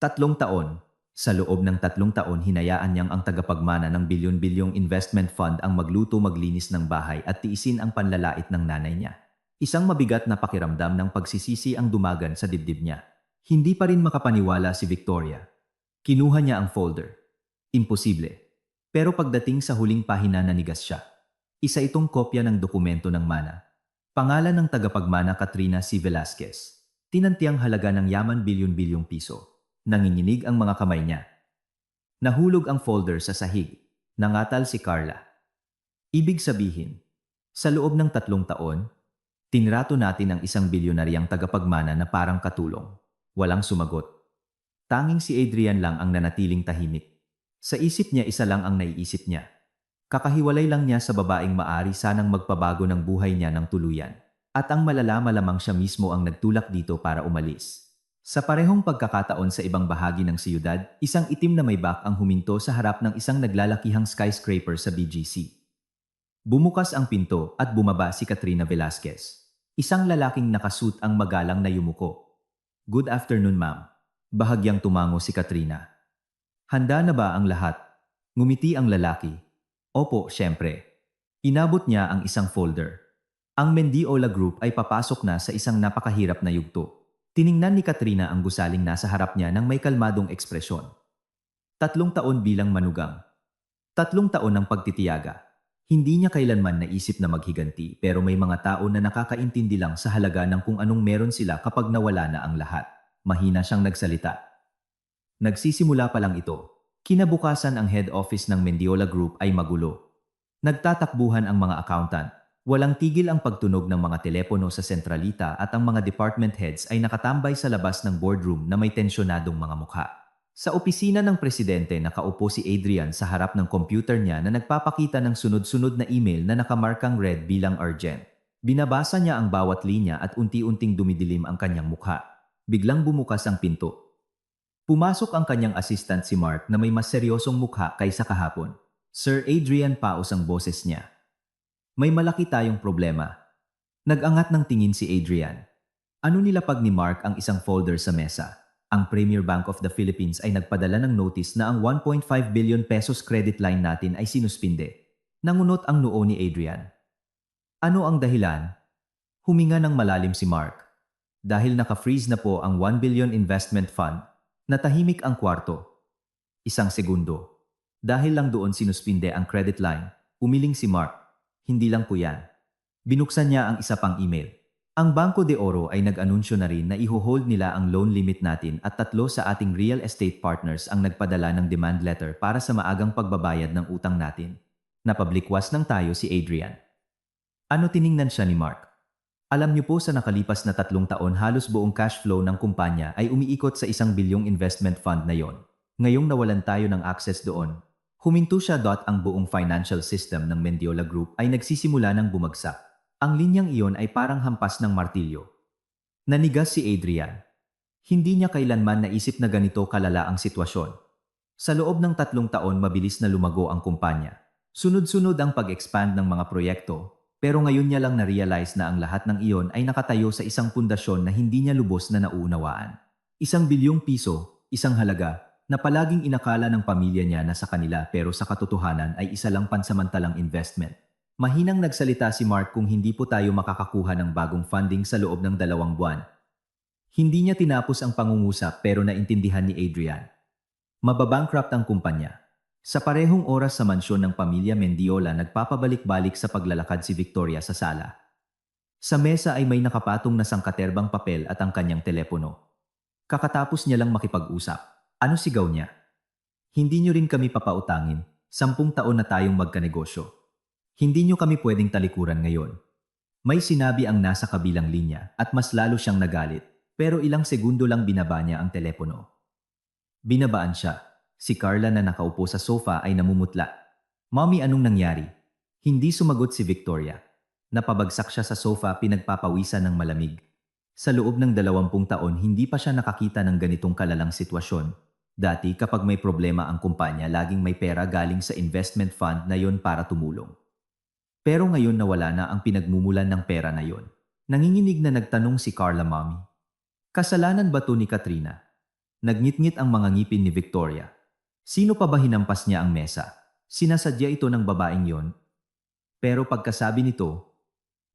3 taon. Sa loob ng 3 taon, hinayaan niyang ang tagapagmana ng bilyon-bilyong investment fund ang magluto, maglinis ng bahay at tiisin ang panlalait ng nanay niya. Isang mabigat na pakiramdam ng pagsisisi ang dumagan sa dibdib niya. Hindi pa rin makapaniwala si Victoria. Kinuha niya ang folder. Imposible. Pero pagdating sa huling pahina, nanigas siya. Isa itong kopya ng dokumento ng mana. Pangalan ng tagapagmana, Katrina C. Velasquez. Tinantiang halaga ng yaman, bilyon-bilyong piso. Nanginginig ang mga kamay niya. Nahulog ang folder sa sahig. Nangatal si Carla. Ibig sabihin, sa loob ng 3 taon, tinrato natin ang isang bilyonaryang tagapagmana na parang katulong. Walang sumagot. Tanging si Adrian lang ang nanatiling tahimik. Sa isip niya, isa lang ang naiisip niya. Kakahiwalay lang niya sa babaeng maari sanang magpabago ng buhay niya ng tuluyan. At ang malala, malamang siya mismo ang nagtulak dito para umalis. Sa parehong pagkakataon, sa ibang bahagi ng siyudad, isang itim na Maybach ang huminto sa harap ng isang naglalakihang skyscraper sa BGC. Bumukas ang pinto at bumaba si Katrina Velasquez. Isang lalaking nakasuit ang magalang na yumuko. "Good afternoon, ma'am." Bahagyang tumango si Katrina. "Handa na ba ang lahat?" Ngumiti ang lalaki. "Opo, syempre." Inabot niya ang isang folder. Ang Mendiola Group ay papasok na sa isang napakahirap na yugto. Tiningnan ni Katrina ang gusaling nasa harap niya ng may kalmadong ekspresyon. 3 taon bilang manugang. 3 taon ng pagtitiyaga. Hindi niya kailanman naisip na maghiganti, pero may mga tao na nakakaintindi lang sa halaga ng kung anong meron sila kapag nawala na ang lahat. Mahina siyang nagsalita. Nagsisimula pa lang ito. Kinabukasan ang head office ng Mendiola Group ay magulo. Nagtatakbuhan ang mga accountant. Walang tigil ang pagtunog ng mga telepono sa sentralita at ang mga department heads ay nakatambay sa labas ng boardroom na may tensyonadong mga mukha. Sa opisina ng presidente nakaupo si Adrian sa harap ng computer niya na nagpapakita ng sunod-sunod na email na nakamarkang red bilang urgent. Binabasa niya ang bawat linya at unti-unting dumidilim ang kanyang mukha. Biglang bumukas ang pinto. Pumasok ang kanyang assistant si Mark na may mas seryosong mukha kaysa kahapon. Sir Adrian, paos ang boses niya. May malaki tayong problema. Nag-angat ng tingin si Adrian. Ano nilapag ni Mark ang isang folder sa mesa? Ang Premier Bank of the Philippines ay nagpadala ng notice na ang 1.5 billion pesos credit line natin ay sinuspinde. Nangunot ang noo ni Adrian. Ano ang dahilan? Huminga ng malalim si Mark. Dahil naka-freeze na po ang 1 billion investment fund, natahimik ang kwarto. Isang segundo. Dahil lang doon sinuspinde ang credit line, umiling si Mark. Hindi lang po yan. Binuksan niya ang isa pang email. Ang Banco de Oro ay nag-anunsyo na rin na iho-hold nila ang loan limit natin at 3 sa ating real estate partners ang nagpadala ng demand letter para sa maagang pagbabayad ng utang natin. Napablikwas ng tayo si Adrian. Ano tiningnan siya ni Mark? Alam niyo po sa nakalipas na 3 taon halos buong cash flow ng kumpanya ay umiikot sa 1 bilyong investment fund na yon. Ngayong nawalan tayo ng access doon. Huminto siya. Ang buong financial system ng Mendiola Group ay nagsisimula ng bumagsak. Ang linyang iyon ay parang hampas ng martilyo. Nanigas si Adrian. Hindi niya kailanman naisip na ganito kalala ang sitwasyon. Sa loob ng 3 taon mabilis na lumago ang kumpanya. Sunod-sunod ang pag-expand ng mga proyekto, pero ngayon niya lang na-realize na ang lahat ng iyon ay nakatayo sa isang pundasyon na hindi niya lubos na nauunawaan. 1 bilyong piso, isang halaga, na palaging inakala ng pamilya niya na sa kanila pero sa katotohanan ay isa lang pansamantalang investment. Mahinang nagsalita si Mark kung hindi po tayo makakakuha ng bagong funding sa loob ng 2 buwan. Hindi niya tinapos ang pangungusap pero naintindihan ni Adrian. Mababankrupt ang kumpanya. Sa parehong oras sa mansyon ng pamilya Mendiola nagpapabalik-balik sa paglalakad si Victoria sa sala. Sa mesa ay may nakapatong na sangkaterbang papel at ang kanyang telepono. Kakatapos niya lang makipag-usap. Ano sigaw niya? Hindi niyo rin kami papautangin. 10 taon na tayong magkanegosyo. Hindi niyo kami pwedeng talikuran ngayon. May sinabi ang nasa kabilang linya at mas lalo siyang nagalit. Pero ilang segundo lang binaba niya ang telepono. Binabaan siya. Si Carla na nakaupo sa sofa ay namumutla. Mommy, anong nangyari? Hindi sumagot si Victoria. Napabagsak siya sa sofa pinagpapawisan ng malamig. Sa loob ng 20 taon hindi pa siya nakakita ng ganitong kalalang sitwasyon. Dati kapag may problema ang kumpanya laging may pera galing sa investment fund na yon para tumulong. Pero ngayon nawala na ang pinagmumulan ng pera na yon. Nanginginig na nagtanong si Carla, Mommy. Kasalanan ba to ni Katrina? Nagngit-ngit ang mga ngipin ni Victoria. Sino pa ba hinampas niya ang mesa? Sinasadya ito ng babaeng yon? Pero pagkasabi nito,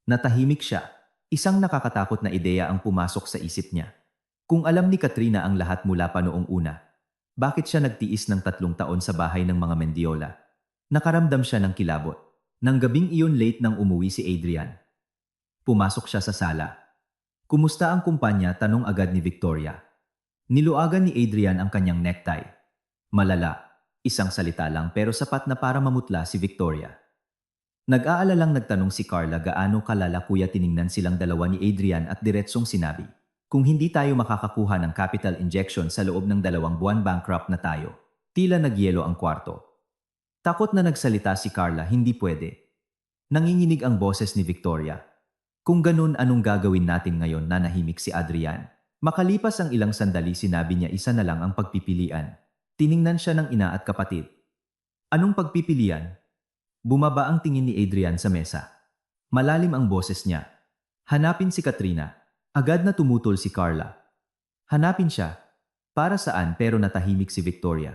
natahimik siya. Isang nakakatakot na ideya ang pumasok sa isip niya. Kung alam ni Katrina ang lahat mula pa noong una, bakit siya nagtiis ng 3 taon sa bahay ng mga Mendiola? Nakaramdam siya ng kilabot. Nang gabing iyon late nang umuwi si Adrian. Pumasok siya sa sala. Kumusta ang kumpanya? Tanong agad ni Victoria. Niluagan ni Adrian ang kanyang necktie. Malala. Isang salita lang pero sapat na para mamutla si Victoria. Nag-aalalang nagtanong si Carla gaano kalala. Kuya, tiningnan silang dalawa ni Adrian at diretsong sinabi. Kung hindi tayo makakakuha ng capital injection sa loob ng 2 buwan bankrupt na tayo. Tila nagyelo ang kwarto. Takot na nagsalita si Carla, hindi pwede. Nanginginig ang boses ni Victoria. Kung ganun, anong gagawin natin ngayon? Nanahimik si Adrian. Makalipas ang ilang sandali sinabi niya isa na lang ang pagpipilian. Tiningnan siya ng ina at kapatid. Anong pagpipilian? Bumaba ang tingin ni Adrian sa mesa. Malalim ang boses niya. Hanapin si Katrina. Agad na tumutol si Carla. Hanapin siya. Para saan? Pero natahimik si Victoria.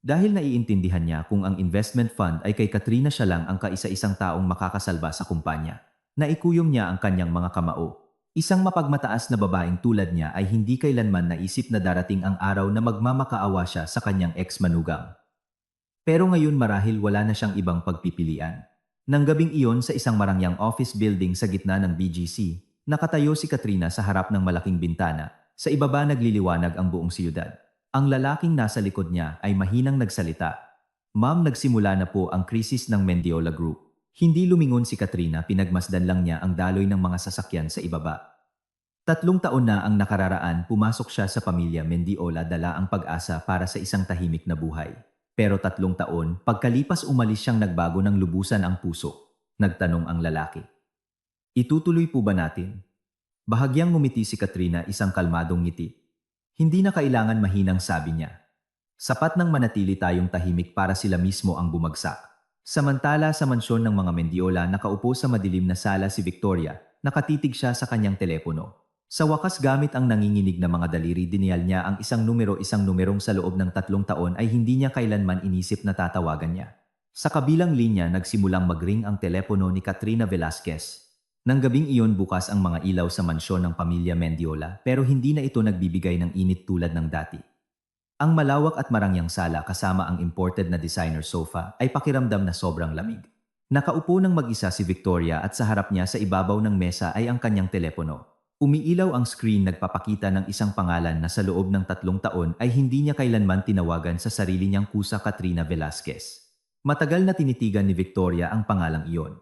Dahil naiintindihan niya kung ang investment fund ay kay Katrina siya lang ang kaisa-isang taong makakasalba sa kumpanya. Naikuyom niya ang kanyang mga kamao. Isang mapagmataas na babaeng tulad niya ay hindi kailanman naisip na darating ang araw na magmamakaawa siya sa kanyang ex-manugang. Pero ngayon marahil wala na siyang ibang pagpipilian. Nang gabing iyon sa isang marangyang office building sa gitna ng BGC, nakatayo si Katrina sa harap ng malaking bintana. Sa ibaba nagliliwanag ang buong siyudad. Ang lalaking nasa likod niya ay mahinang nagsalita. Ma'am, nagsimula na po ang krisis ng Mendiola Group. Hindi lumingon si Katrina, pinagmasdan lang niya ang daloy ng mga sasakyan sa ibaba. 3 taon na ang nakararaan, pumasok siya sa pamilya Mendiola, dala ang pag-asa para sa isang tahimik na buhay. Pero 3 taon, pagkalipas umalis siyang nagbago ng lubusan ang puso. Nagtanong ang lalaki. Itutuloy po ba natin? Bahagyang ngumiti si Katrina, isang kalmadong ngiti. Hindi na kailangan mahinang, sabi niya. Sapat nang manatili tayong tahimik para sila mismo ang bumagsak. Samantala sa mansyon ng mga Mendiola, nakaupo sa madilim na sala si Victoria, nakatitig siya sa kanyang telepono. Sa wakas, gamit ang nanginginig na mga daliri, diniyal niya ang isang numerong sa loob ng 3 taon ay hindi niya kailanman inisip na tatawagan niya. Sa kabilang linya, nagsimulang magring ang telepono ni Katrina Velasquez. Nang gabing iyon, bukas ang mga ilaw sa mansyon ng pamilya Mendiola, pero hindi na ito nagbibigay ng init tulad ng dati. Ang malawak at marangyang sala kasama ang imported na designer sofa ay pakiramdam na sobrang lamig. Nakaupo ng mag-isa si Victoria at sa harap niya sa ibabaw ng mesa ay ang kanyang telepono. Umiilaw ang screen, nagpapakita ng isang pangalan na sa loob ng 3 taon ay hindi niya kailanman tinawagan sa sarili niyang kusa, Katrina Velasquez. Matagal na tinitigan ni Victoria ang pangalang iyon.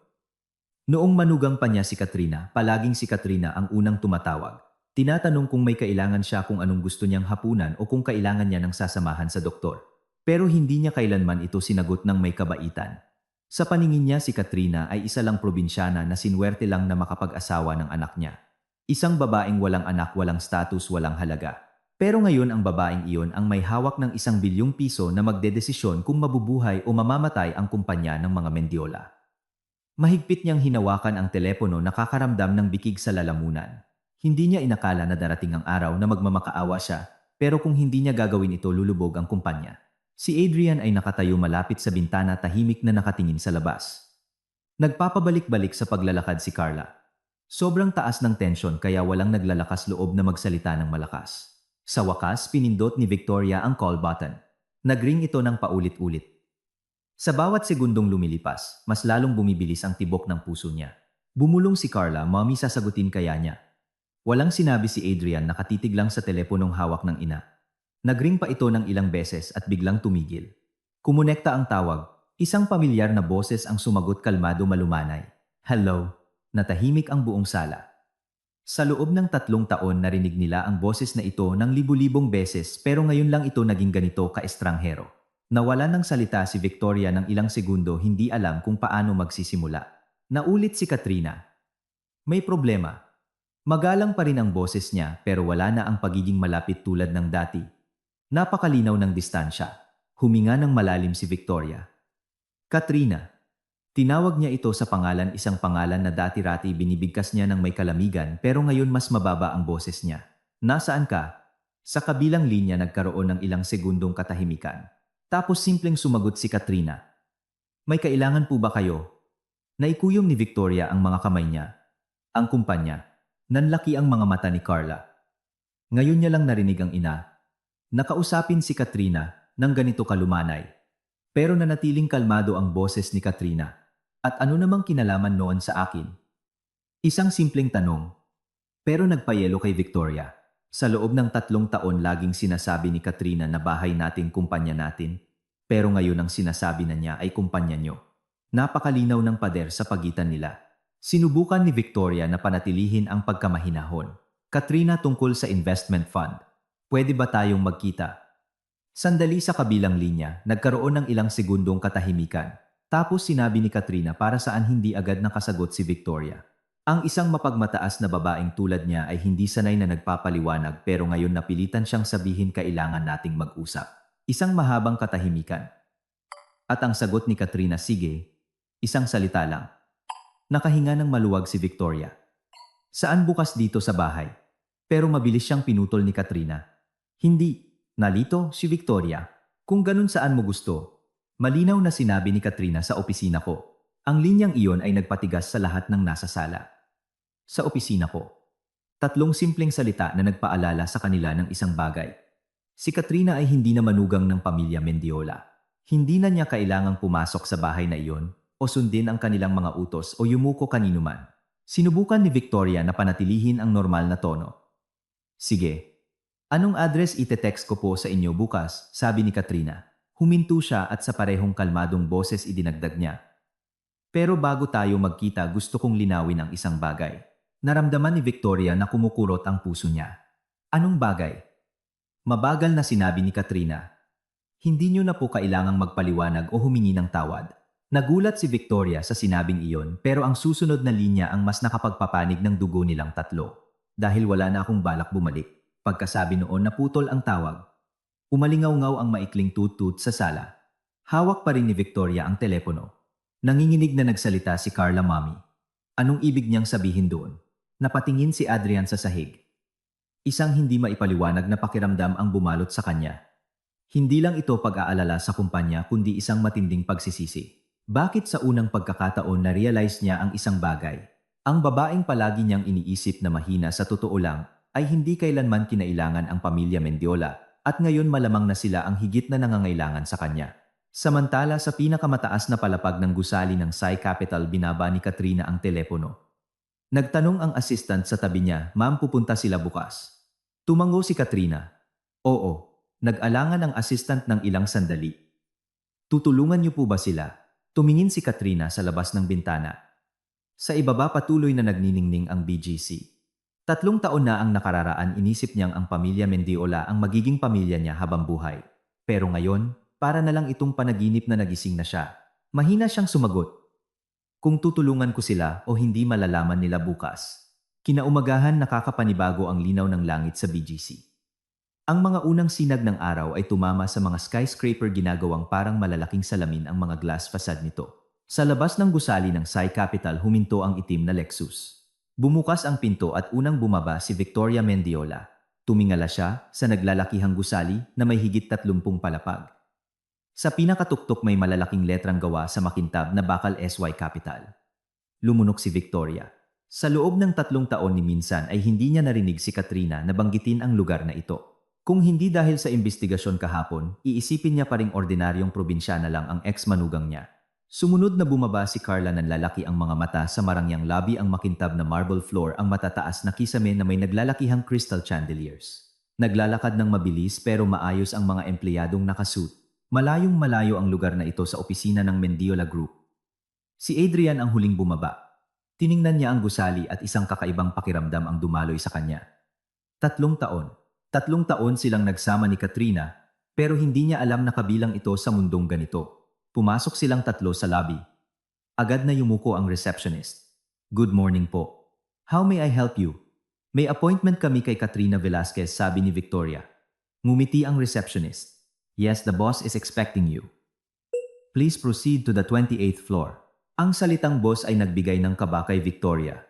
Noong manugang pa niya si Katrina, palaging si Katrina ang unang tumatawag. Tinatanong kung may kailangan siya, kung anong gusto niyang hapunan o kung kailangan niya ng sasamahan sa doktor. Pero hindi niya kailanman ito sinagot ng may kabaitan. Sa paningin niya, si Katrina ay isa lang probinsyana na sinwerte lang na makapag-asawa ng anak niya. Isang babaeng walang anak, walang status, walang halaga. Pero ngayon ang babaeng iyon ang may hawak ng ₱1 bilyon na magdedesisyon kung mabubuhay o mamamatay ang kumpanya ng mga Mendiola. Mahigpit niyang hinawakan ang telepono, nakakaramdam ng bikig sa lalamunan. Hindi niya inakala na darating ang araw na magmamakaawa siya, pero kung hindi niya gagawin ito, lulubog ang kumpanya. Si Adrian ay nakatayo malapit sa bintana, tahimik na nakatingin sa labas. Nagpapabalik-balik sa paglalakad si Carla. Sobrang taas ng tensyon kaya walang naglalakas loob na magsalita ng malakas. Sa wakas, pinindot ni Victoria ang call button. Nagring ito ng paulit-ulit. Sa bawat segundong lumilipas, mas lalong bumibilis ang tibok ng puso niya. Bumulong si Carla, "Mommy, sasagutin kaya niya?" Walang sinabi si Adrian, nakatitig lang sa teleponong hawak ng ina. Nagring pa ito ng ilang beses at biglang tumigil. Kumonekta ang tawag. Isang pamilyar na boses ang sumagot, kalmado, malumanay. "Hello." Natahimik ang buong sala. Sa loob ng 3 taon, narinig nila ang boses na ito ng libu-libong beses, pero ngayon lang ito naging ganito kaestranghero. Nawalan ng salita si Victoria ng ilang segundo, hindi alam kung paano magsisimula. Naulit si Katrina. May problema. Magalang pa rin ang boses niya, pero wala na ang pagiging malapit tulad ng dati. Napakalinaw ng distansya. Huminga ng malalim si Victoria. Katrina. Tinawag niya ito sa pangalan, isang pangalan na dati-rati binibigkas niya ng may kalamigan, pero ngayon mas mababa ang boses niya. "Nasaan ka?" Sa kabilang linya nagkaroon ng ilang segundong katahimikan. Tapos simpleng sumagot si Katrina. "May kailangan po ba kayo?" Naikuyom ni Victoria ang mga kamay niya. Ang kumpanya. Nanlaki ang mga mata ni Carla. Ngayon niya lang narinig ang ina. Nakausapin si Katrina ng ganito kalumanay. Pero nanatiling kalmado ang boses ni Katrina. "At ano namang kinalaman noon sa akin?" Isang simpleng tanong. Pero nagpayelo kay Victoria. Sa loob ng 3 taon, laging sinasabi ni Katrina na bahay natin, kumpanya natin. Pero ngayon ang sinasabi na niya ay kumpanya niyo. Napakalinaw ng pader sa pagitan nila. Sinubukan ni Victoria na panatilihin ang pagkamahinahon. "Katrina, tungkol sa investment fund. Pwede ba tayong magkita?" Sandali sa kabilang linya, nagkaroon ng ilang segundong katahimikan. Tapos sinabi ni Katrina para saan hindi agad nakasagot si Victoria. Ang isang mapagmataas na babaeng tulad niya ay hindi sanay na nagpapaliwanag, pero ngayon napilitan siyang sabihin, "Kailangan nating mag-usap." Isang mahabang katahimikan. At ang sagot ni Katrina, "Sige, isang salita lang." Nakahinga ng maluwag si Victoria. "Saan bukas dito sa bahay?" Pero mabilis siyang pinutol ni Katrina. "Hindi. Nalito si Victoria. Kung ganun, saan mo gusto?" Malinaw na sinabi ni Katrina, "Sa opisina ko." Ang linyang iyon ay nagpatigas sa lahat ng nasa sala. "Sa opisina ko." 3 simpleng salita na nagpaalala sa kanila ng isang bagay. Si Katrina ay hindi na manugang ng pamilya Mendiola. Hindi na niya kailangang pumasok sa bahay na iyon o sundin ang kanilang mga utos o yumuko kanino man. Sinubukan ni Victoria na panatilihin ang normal na tono. "Sige. Anong address ite-text ko po sa inyo bukas? Sabi ni Katrina. Huminto siya at sa parehong kalmadong boses idinagdag niya. Pero bago tayo magkita gusto kong linawin ang isang bagay. Naramdaman ni Victoria na kumukurot ang puso niya. Anong bagay? Mabagal na sinabi ni Katrina. Hindi niyo na po kailangang magpaliwanag o humingi ng tawad. Nagulat si Victoria sa sinabing iyon pero ang susunod na linya ang mas nakapagpapanig ng dugo nilang tatlo. Dahil wala na akong balak bumalik. Pagkasabi noon naputol ang tawag. Umalingaw-ngaw ang maikling tut-tut sa sala. Hawak pa rin ni Victoria ang telepono. Nanginginig na nagsalita si Carla Mommy. Anong ibig niyang sabihin doon? Napatingin si Adrian sa sahig. Isang hindi maipaliwanag na pakiramdam ang bumalot sa kanya. Hindi lang ito pag-aalala sa kumpanya kundi isang matinding pagsisisi. Bakit sa unang pagkakataon na-realize niya ang isang bagay? Ang babaeng palagi niyang iniisip na mahina sa totoo lang ay hindi kailanman kinailangan ang pamilya Mendiola at ngayon malamang na sila ang higit na nangangailangan sa kanya. Samantala sa pinakamataas na palapag ng gusali ng Sai Capital binaba ni Katrina ang telepono. Nagtanong ang assistant sa tabi niya, "Ma'am, pupunta sila bukas?" Tumango si Katrina. "Oo." Nag-alangan ang assistant ng ilang sandali. "Tutulungan niyo po ba sila?" Tumingin si Katrina sa labas ng bintana. Sa ibaba patuloy na nagniningning ang BGC. 3 taon na ang nakararaan inisip niyang ang pamilya Mendiola ang magiging pamilya niya habang buhay. Pero ngayon, para na lang itong panaginip na nagising na siya. Mahina siyang sumagot. Kung tutulungan ko sila o hindi malalaman nila bukas. Kinaumagahan nakakapanibago ang linaw ng langit sa BGC. Ang mga unang sinag ng araw ay tumama sa mga skyscraper ginagawang parang malalaking salamin ang mga glass facade nito. Sa labas ng gusali ng Sai Capital huminto ang itim na Lexus. Bumukas ang pinto at unang bumaba si Victoria Mendiola. Tumingala siya sa naglalakihang gusali na may higit 30 palapag. Sa pinakatuktok may malalaking letrang gawa sa makintab na bakal SY Capital. Lumunok si Victoria. Sa loob ng 3 taon ni minsan ay hindi niya narinig si Katrina na banggitin ang lugar na ito. Kung hindi dahil sa investigasyon kahapon, iisipin niya pa ring ordinaryong probinsyana lang ang ex-manugang niya. Sumunod na bumaba si Carla ng lalaki ang mga mata sa marangyang lobby ang makintab na marble floor ang matataas na kisame na may naglalakihang crystal chandeliers. Naglalakad ng mabilis pero maayos ang mga empleyadong nakasuit. Malayong malayo ang lugar na ito sa opisina ng Mendiola Group. Si Adrian ang huling bumaba. Tiningnan niya ang gusali at isang kakaibang pakiramdam ang dumaloy sa kanya. 3 taon. 3 taon silang nagsama ni Katrina, pero hindi niya alam na kabilang ito sa mundong ganito. Pumasok silang 3 sa lobby. Agad na yumuko ang receptionist. "Good morning po. How may I help you?" "May appointment kami kay Katrina Velasquez," sabi ni Victoria. Ngumiti ang receptionist. "Yes, the boss is expecting you. Please proceed to the 28th floor." Ang salitang boss ay nagbigay ng kaba kay Victoria.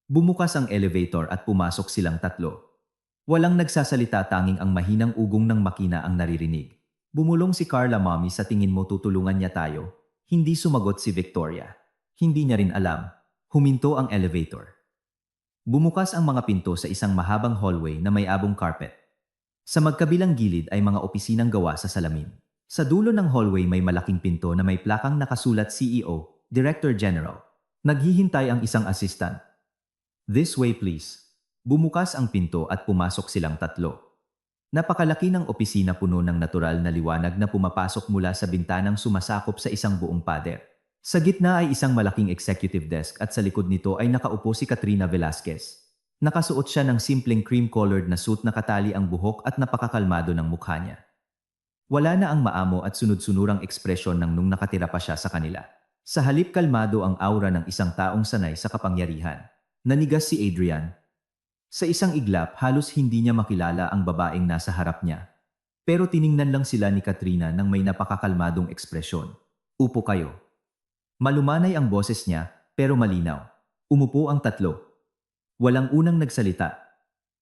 Bumukas ang elevator at pumasok silang 3. Walang nagsasalita tanging ang mahinang ugong ng makina ang naririnig. Bumulong si Carla, "Mommy, sa tingin mo tutulungan niya tayo?" Hindi sumagot si Victoria. Hindi niya rin alam. Huminto ang elevator. Bumukas ang mga pinto sa isang mahabang hallway na may abong carpet. Sa magkabilang gilid ay mga opisinang gawa sa salamin. Sa dulo ng hallway may malaking pinto na may plakang nakasulat CEO, Director General. Naghihintay ang isang assistant. "This way please." Bumukas ang pinto at pumasok silang 3. Napakalaki ng opisina puno ng natural na liwanag na pumapasok mula sa bintanang sumasakop sa isang buong pader. Sa gitna ay isang malaking executive desk at sa likod nito ay nakaupo si Katrina Velasquez. Nakasuot siya ng simpleng cream-colored na suit na katali ang buhok at napakakalmado ng mukha niya. Wala na ang maamo at sunod-sunurang ekspresyon ng nung nakatira pa siya sa kanila. Sa halip kalmado ang aura ng isang taong sanay sa kapangyarihan. Nanigas si Adrian. Sa isang iglap, halos hindi niya makilala ang babaeng nasa harap niya. Pero tiningnan lang sila ni Katrina ng may napakakalmadong ekspresyon. "Upo kayo." Malumanay ang boses niya, pero malinaw. Umupo ang 3. Walang unang nagsalita.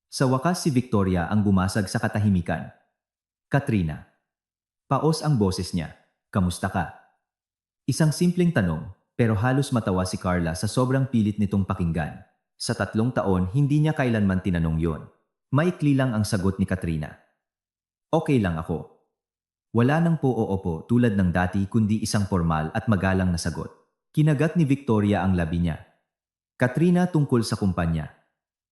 Sa wakas si Victoria ang bumasag sa katahimikan. "Katrina." Paos ang boses niya. "Kamusta ka?" Isang simpleng tanong, pero halos matawa si Carla sa sobrang pilit nitong pakinggan. Sa 3 taon, hindi niya kailanman tinanong yon. Maikli lang ang sagot ni Katrina. "Okay lang ako." Wala nang po o opo tulad ng dati kundi isang formal at magalang na sagot. Kinagat ni Victoria ang labi niya. "Katrina, tungkol sa kumpanya."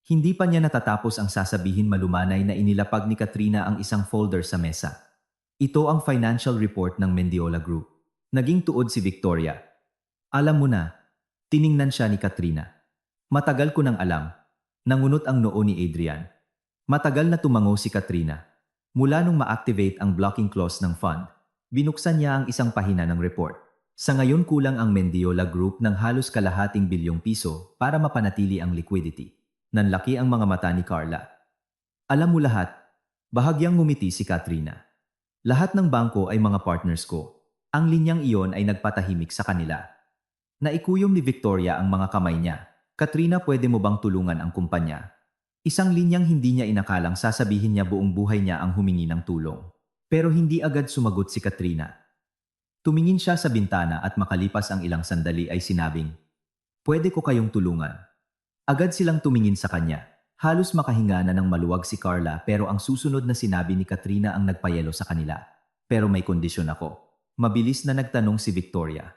Hindi pa niya natatapos ang sasabihin malumanay na inilapag ni Katrina ang isang folder sa mesa. Ito ang financial report ng Mendiola Group. Naging tuod si Victoria. Alam mo na, tiningnan siya ni Katrina. Matagal ko nang alam. Nangunot ang noo ni Adrian. Matagal na tumango si Katrina. Mula nung ma-activate ang blocking clause ng fund, binuksan niya ang isang pahina ng report. Sa ngayon kulang ang Mendiola Group ng halos kalahating bilyong piso para mapanatili ang liquidity. Nanlaki ang mga mata ni Carla. Alam mo lahat, bahagyang ngumiti si Katrina. Lahat ng bangko ay mga partners ko. Ang linyang iyon ay nagpatahimik sa kanila. Naikuyom ni Victoria ang mga kamay niya. Katrina, pwede mo bang tulungan ang kumpanya? Isang linyang hindi niya inakalang sasabihin niya buong buhay niya ang humingi ng tulong. Pero hindi agad sumagot si Katrina. Tumingin siya sa bintana at makalipas ang ilang sandali ay sinabing, "Pwede ko kayong tulungan." Agad silang tumingin sa kanya. Halos makahinga na ng maluwag si Carla pero ang susunod na sinabi ni Katrina ang nagpayelo sa kanila. Pero may kondisyon ako. Mabilis na nagtanong si Victoria.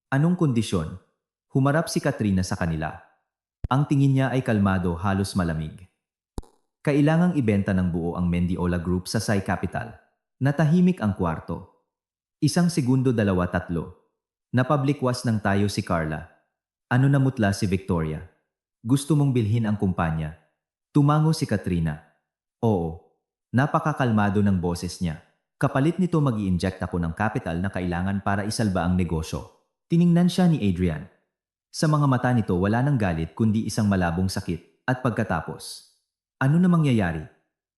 Anong kondisyon? Humarap si Katrina sa kanila. Ang tingin niya ay kalmado, halos malamig. Kailangang ibenta ng buo ang Mendiola Group sa Sai Capital. Natahimik ang kwarto. Isang segundo, dalawa, tatlo. Napablikwas ng tayo si Carla. Ano, namutla si Victoria? Gusto mong bilhin ang kumpanya? Tumango si Katrina. Oo. Napakakalmado ng boses niya. Kapalit nito mag-i-inject ako ng capital na kailangan para isalba ang negosyo. Tiningnan siya ni Adrian. Sa mga mata nito wala nang galit kundi isang malabong sakit. At pagkatapos, ano na mangyayari?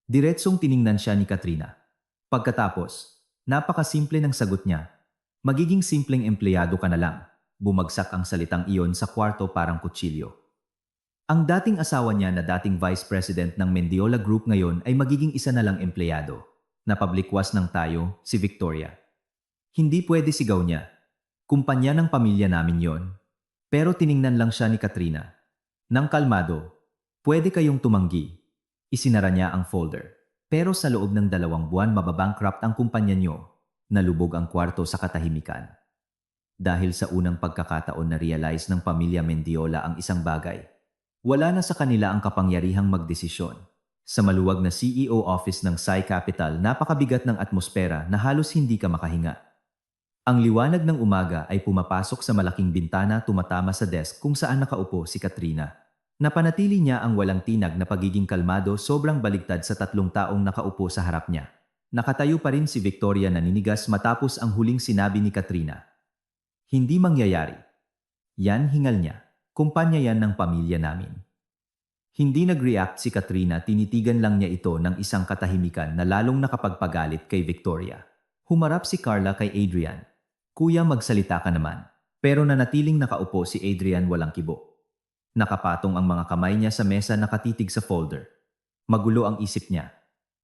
Diretsong tiningnan siya ni Katrina. Pagkatapos, napakasimple ng sagot niya. Magiging simpleng empleyado ka na lang. Bumagsak ang salitang iyon sa kwarto parang kutsilyo. Ang dating asawa niya na dating vice president ng Mendiola Group ngayon ay magiging isa na lang empleyado. Napablikwas ng tayo, si Victoria. Hindi pwede, sigaw niya. Kumpanya ng pamilya namin yon. Pero tiningnan lang siya ni Katrina. Nang kalmado, pwede kayong tumanggi. Isinara niya ang folder. Pero sa loob ng 2 buwan mababankrupt ang kumpanya niyo. Nalubog ang kwarto sa katahimikan. Dahil sa unang pagkakataon na realize ng pamilya Mendiola ang isang bagay. Wala na sa kanila ang kapangyarihang magdesisyon. Sa maluwag na CEO office ng Sai Capital, napakabigat ng atmosfera na halos hindi ka makahinga. Ang liwanag ng umaga ay pumapasok sa malaking bintana, tumatama sa desk kung saan nakaupo si Katrina. Napanatili niya ang walang tinag na pagiging kalmado, sobrang baligtad sa 3 taong nakaupo sa harap niya. Nakatayo pa rin si Victoria, naninigas matapos ang huling sinabi ni Katrina. Hindi mangyayari. Yan, hingal niya. Kumpanya yan ng pamilya namin. Hindi nag-react si Katrina, tinitigan lang niya ito ng isang katahimikan na lalong nakapagpagalit kay Victoria. Humarap si Carla kay Adrian. Kuya, magsalita ka naman. Pero nanatiling nakaupo si Adrian, walang kibo. Nakapatong ang mga kamay niya sa mesa, nakatitig sa folder. Magulo ang isip niya.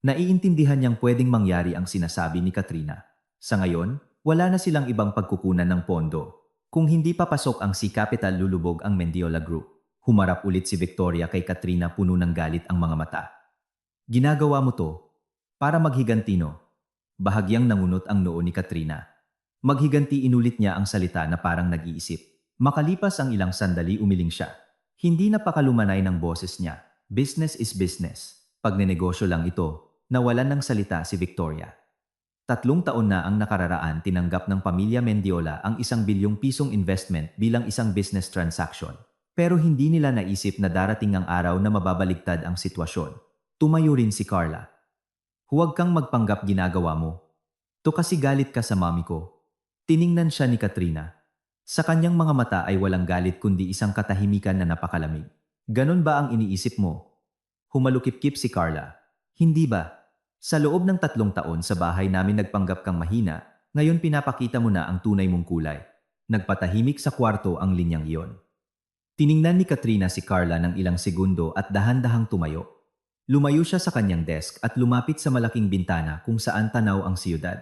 Naiintindihan niyang pwedeng mangyari ang sinasabi ni Katrina. Sa ngayon, wala na silang ibang pagkukunan ng pondo. Kung hindi papasok ang Sai Capital, lulubog ang Mendiola Group. Humarap ulit si Victoria kay Katrina, puno ng galit ang mga mata. Ginagawa mo to para maghigantino. Bahagyang nangunot ang noo ni Katrina. Maghiganti, inulit niya ang salita na parang nag-iisip. Makalipas ang ilang sandali, umiling siya. Hindi napakalumanay ng boses niya. Business is business. Pagnenegosyo lang ito. Nawalan ng salita si Victoria. 3 taon na ang nakararaan, tinanggap ng pamilya Mendiola ang 1 bilyong pisong investment bilang isang business transaction. Pero hindi nila naisip na darating ang araw na mababaligtad ang sitwasyon. Tumayo rin si Carla. Huwag kang magpanggap ginagawa mo. To kasi galit ka sa mami ko. Tiningnan siya ni Katrina. Sa kanyang mga mata ay walang galit kundi isang katahimikan na napakalamig. Ganon ba ang iniisip mo? Humalukip-kip si Carla. Hindi ba? Sa loob ng 3 taon sa bahay namin nagpanggap kang mahina, ngayon pinapakita mo na ang tunay mong kulay. Nagpatahimik sa kwarto ang linyang iyon. Tiningnan ni Katrina si Carla ng ilang segundo at dahan-dahang tumayo. Lumayo siya sa kanyang desk at lumapit sa malaking bintana kung saan tanaw ang siyudad.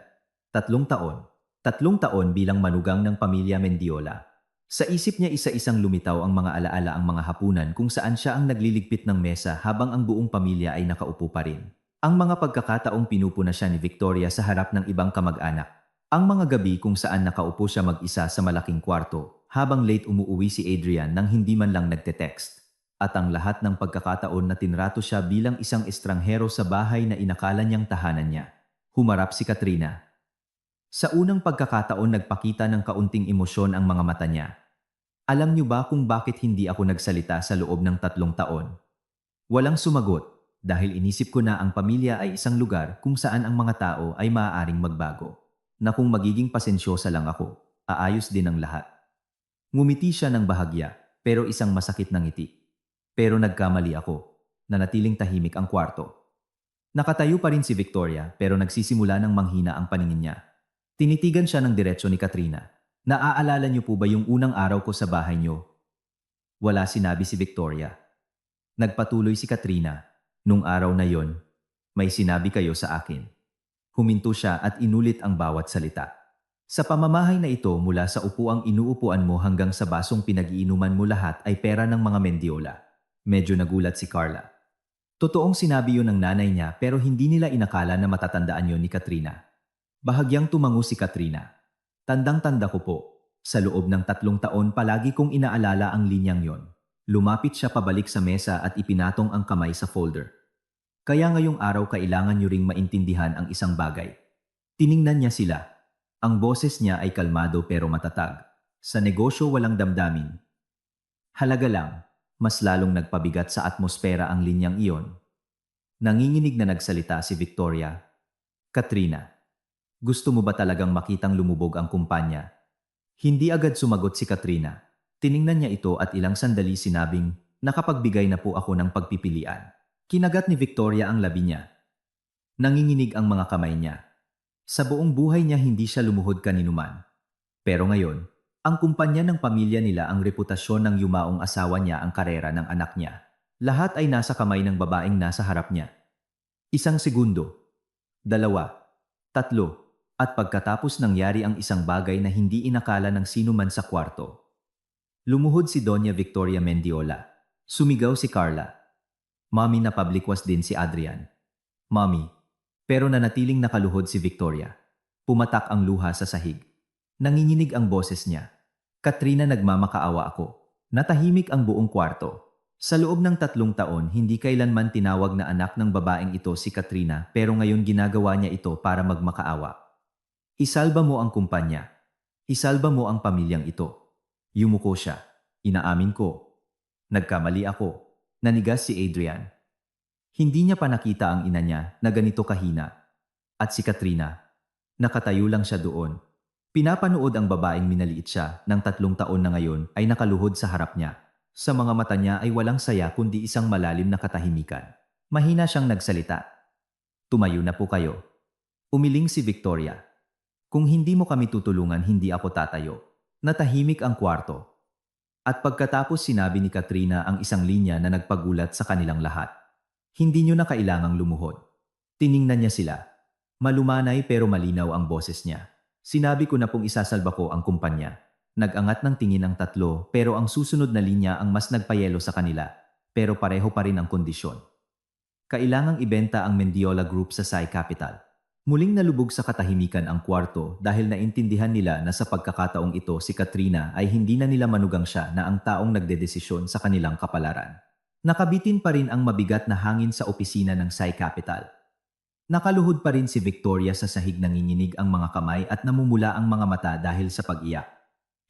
3 taon. 3 taon bilang manugang ng pamilya Mendiola. Sa isip niya isa-isang lumitaw ang mga alaala, ang mga hapunan kung saan siya ang nagliligpit ng mesa habang ang buong pamilya ay nakaupo pa rin. Ang mga pagkakataong pinupuna siya ni Victoria sa harap ng ibang kamag-anak. Ang mga gabi kung saan nakaupo siya mag-isa sa malaking kwarto habang late umuuwi si Adrian nang hindi man lang nagte-text. At ang lahat ng pagkakataon na tinrato siya bilang isang estranghero sa bahay na inakala niyang tahanan niya. Humarap si Katrina. Sa unang pagkakataon nagpakita ng kaunting emosyon ang mga mata niya. Alam niyo ba kung bakit hindi ako nagsalita sa loob ng 3 taon? Walang sumagot dahil inisip ko na ang pamilya ay isang lugar kung saan ang mga tao ay maaaring magbago. Na kung magiging pasensyosa lang ako, aayos din ang lahat. Ngumiti siya ng bahagya pero isang masakit na ngiti. Pero nagkamali ako. Nanatiling tahimik ang kwarto. Nakatayo pa rin si Victoria pero nagsisimula ng manghina ang paningin niya. Tinitigan siya ng diretso ni Katrina. Naaalala niyo po ba yung unang araw ko sa bahay niyo? Wala sinabi si Victoria. Nagpatuloy si Katrina. Nung araw na yon, may sinabi kayo sa akin. Huminto siya at inulit ang bawat salita. Sa pamamahay na ito mula sa upuang inuupuan mo hanggang sa basong pinag-iinuman mo lahat ay pera ng mga Mendiola. Medyo nagulat si Carla. Totoong sinabi yun ng nanay niya pero hindi nila inakala na matatandaan yon ni Katrina. Bahagyang tumango si Katrina. Tandang-tanda ko po. Sa loob ng 3 taon palagi kong inaalala ang linyang yon. Lumapit siya pabalik sa mesa at ipinatong ang kamay sa folder. Kaya ngayong araw kailangan niyo ring maintindihan ang isang bagay. Tiningnan niya sila. Ang boses niya ay kalmado pero matatag. Sa negosyo walang damdamin. Halaga lang, mas lalong nagpabigat sa atmosfera ang linyang iyon. Nanginginig na nagsalita si Victoria. Katrina, gusto mo ba talagang makitang lumubog ang kumpanya? Hindi agad sumagot si Katrina. Tiningnan niya ito at ilang sandali sinabing, nakapagbigay na po ako ng pagpipilian. Kinagat ni Victoria ang labi niya. Nanginginig ang mga kamay niya. Sa buong buhay niya hindi siya lumuhod kaninuman. Pero ngayon, ang kumpanya ng pamilya nila ang reputasyon ng yumaong asawa niya ang karera ng anak niya. Lahat ay nasa kamay ng babaeng nasa harap niya. 1 segundo, 2, 3, at pagkatapos nangyari ang isang bagay na hindi inakala ng sino man sa kwarto. Lumuhod si Doña Victoria Mendiola. Sumigaw si Carla. Mami, napablikwas din si Adrian. Mami, pero nanatiling nakaluhod si Victoria. Pumatak ang luha sa sahig. Nanginginig ang boses niya. Katrina, nagmamakaawa ako. Natahimik ang buong kwarto. Sa loob ng 3 taon, hindi kailanman tinawag na anak ng babaeng ito si Katrina pero ngayon ginagawa niya ito para magmakaawa. Isalba mo ang kumpanya. Isalba mo ang pamilyang ito. Yumuko siya. Inaamin ko. Nagkamali ako. Nanigas si Adrian. Hindi niya pa nakita ang ina niya na ganito kahina. At si Katrina. Nakatayo lang siya doon. Pinapanood ang babaeng minaliit siya ng 3 taon na ngayon ay nakaluhod sa harap niya. Sa mga mata niya ay walang saya kundi isang malalim na katahimikan. Mahina siyang nagsalita. Tumayo na po kayo. Umiling si Victoria. Kung hindi mo kami tutulungan, hindi ako tatayo. Natahimik ang kwarto. At pagkatapos sinabi ni Katrina ang isang linya na nagpagulat sa kanilang lahat. Hindi niyo na kailangang lumuhod. Tiningnan niya sila. Malumanay pero malinaw ang boses niya. Sinabi ko na pong isasalba ko ang kumpanya. Nag-angat ng tingin ang 3 pero ang susunod na linya ang mas nagpayelo sa kanila. Pero pareho pa rin ang kondisyon. Kailangang ibenta ang Mendiola Group sa Sai Capital. Muling nalubog sa katahimikan ang kwarto dahil naintindihan nila na sa pagkakataong ito si Katrina ay hindi na nila manugang siya na ang taong nagdedesisyon sa kanilang kapalaran. Nakabitin pa rin ang mabigat na hangin sa opisina ng Sai Capital. Nakaluhod pa rin si Victoria sa sahig, nanginginig ang mga kamay at namumula ang mga mata dahil sa pag-iyak.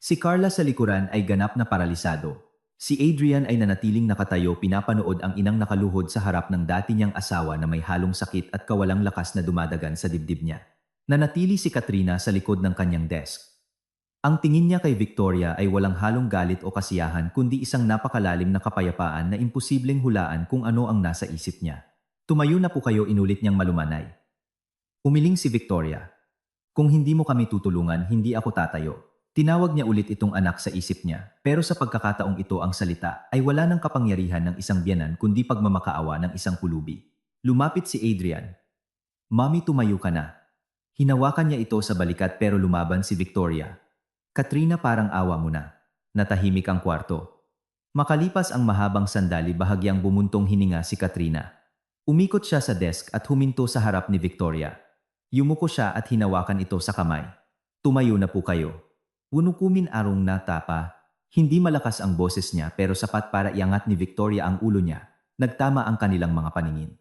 Si Carla sa likuran ay ganap na paralisado. Si Adrian ay nanatiling nakatayo, pinapanood ang inang nakaluhod sa harap ng dati niyang asawa na may halong sakit at kawalang lakas na dumadagan sa dibdib niya. Nanatili si Katrina sa likod ng kanyang desk. Ang tingin niya kay Victoria ay walang halong galit o kasiyahan kundi isang napakalalim na kapayapaan na imposibleng hulaan kung ano ang nasa isip niya. Tumayo na po kayo, inulit niyang malumanay. Umiling si Victoria. Kung hindi mo kami tutulungan, hindi ako tatayo. Tinawag niya ulit itong anak sa isip niya, pero sa pagkakataong ito ang salita ay wala ng kapangyarihan ng isang biyanan kundi pagmamakaawa ng isang pulubi. Lumapit si Adrian. Mami, tumayo ka na. Hinawakan niya ito sa balikat pero lumaban si Victoria. Katrina, parang awa mo na. Natahimik ang kwarto. Makalipas ang mahabang sandali, bahagyang bumuntong hininga si Katrina. Umikot siya sa desk at huminto sa harap ni Victoria. Yumuko siya at hinawakan ito sa kamay. Tumayo na po kayo. Wunukumin arong na tapa. Hindi malakas ang boses niya pero sapat para iangat ni Victoria ang ulo niya. Nagtama ang kanilang mga paningin.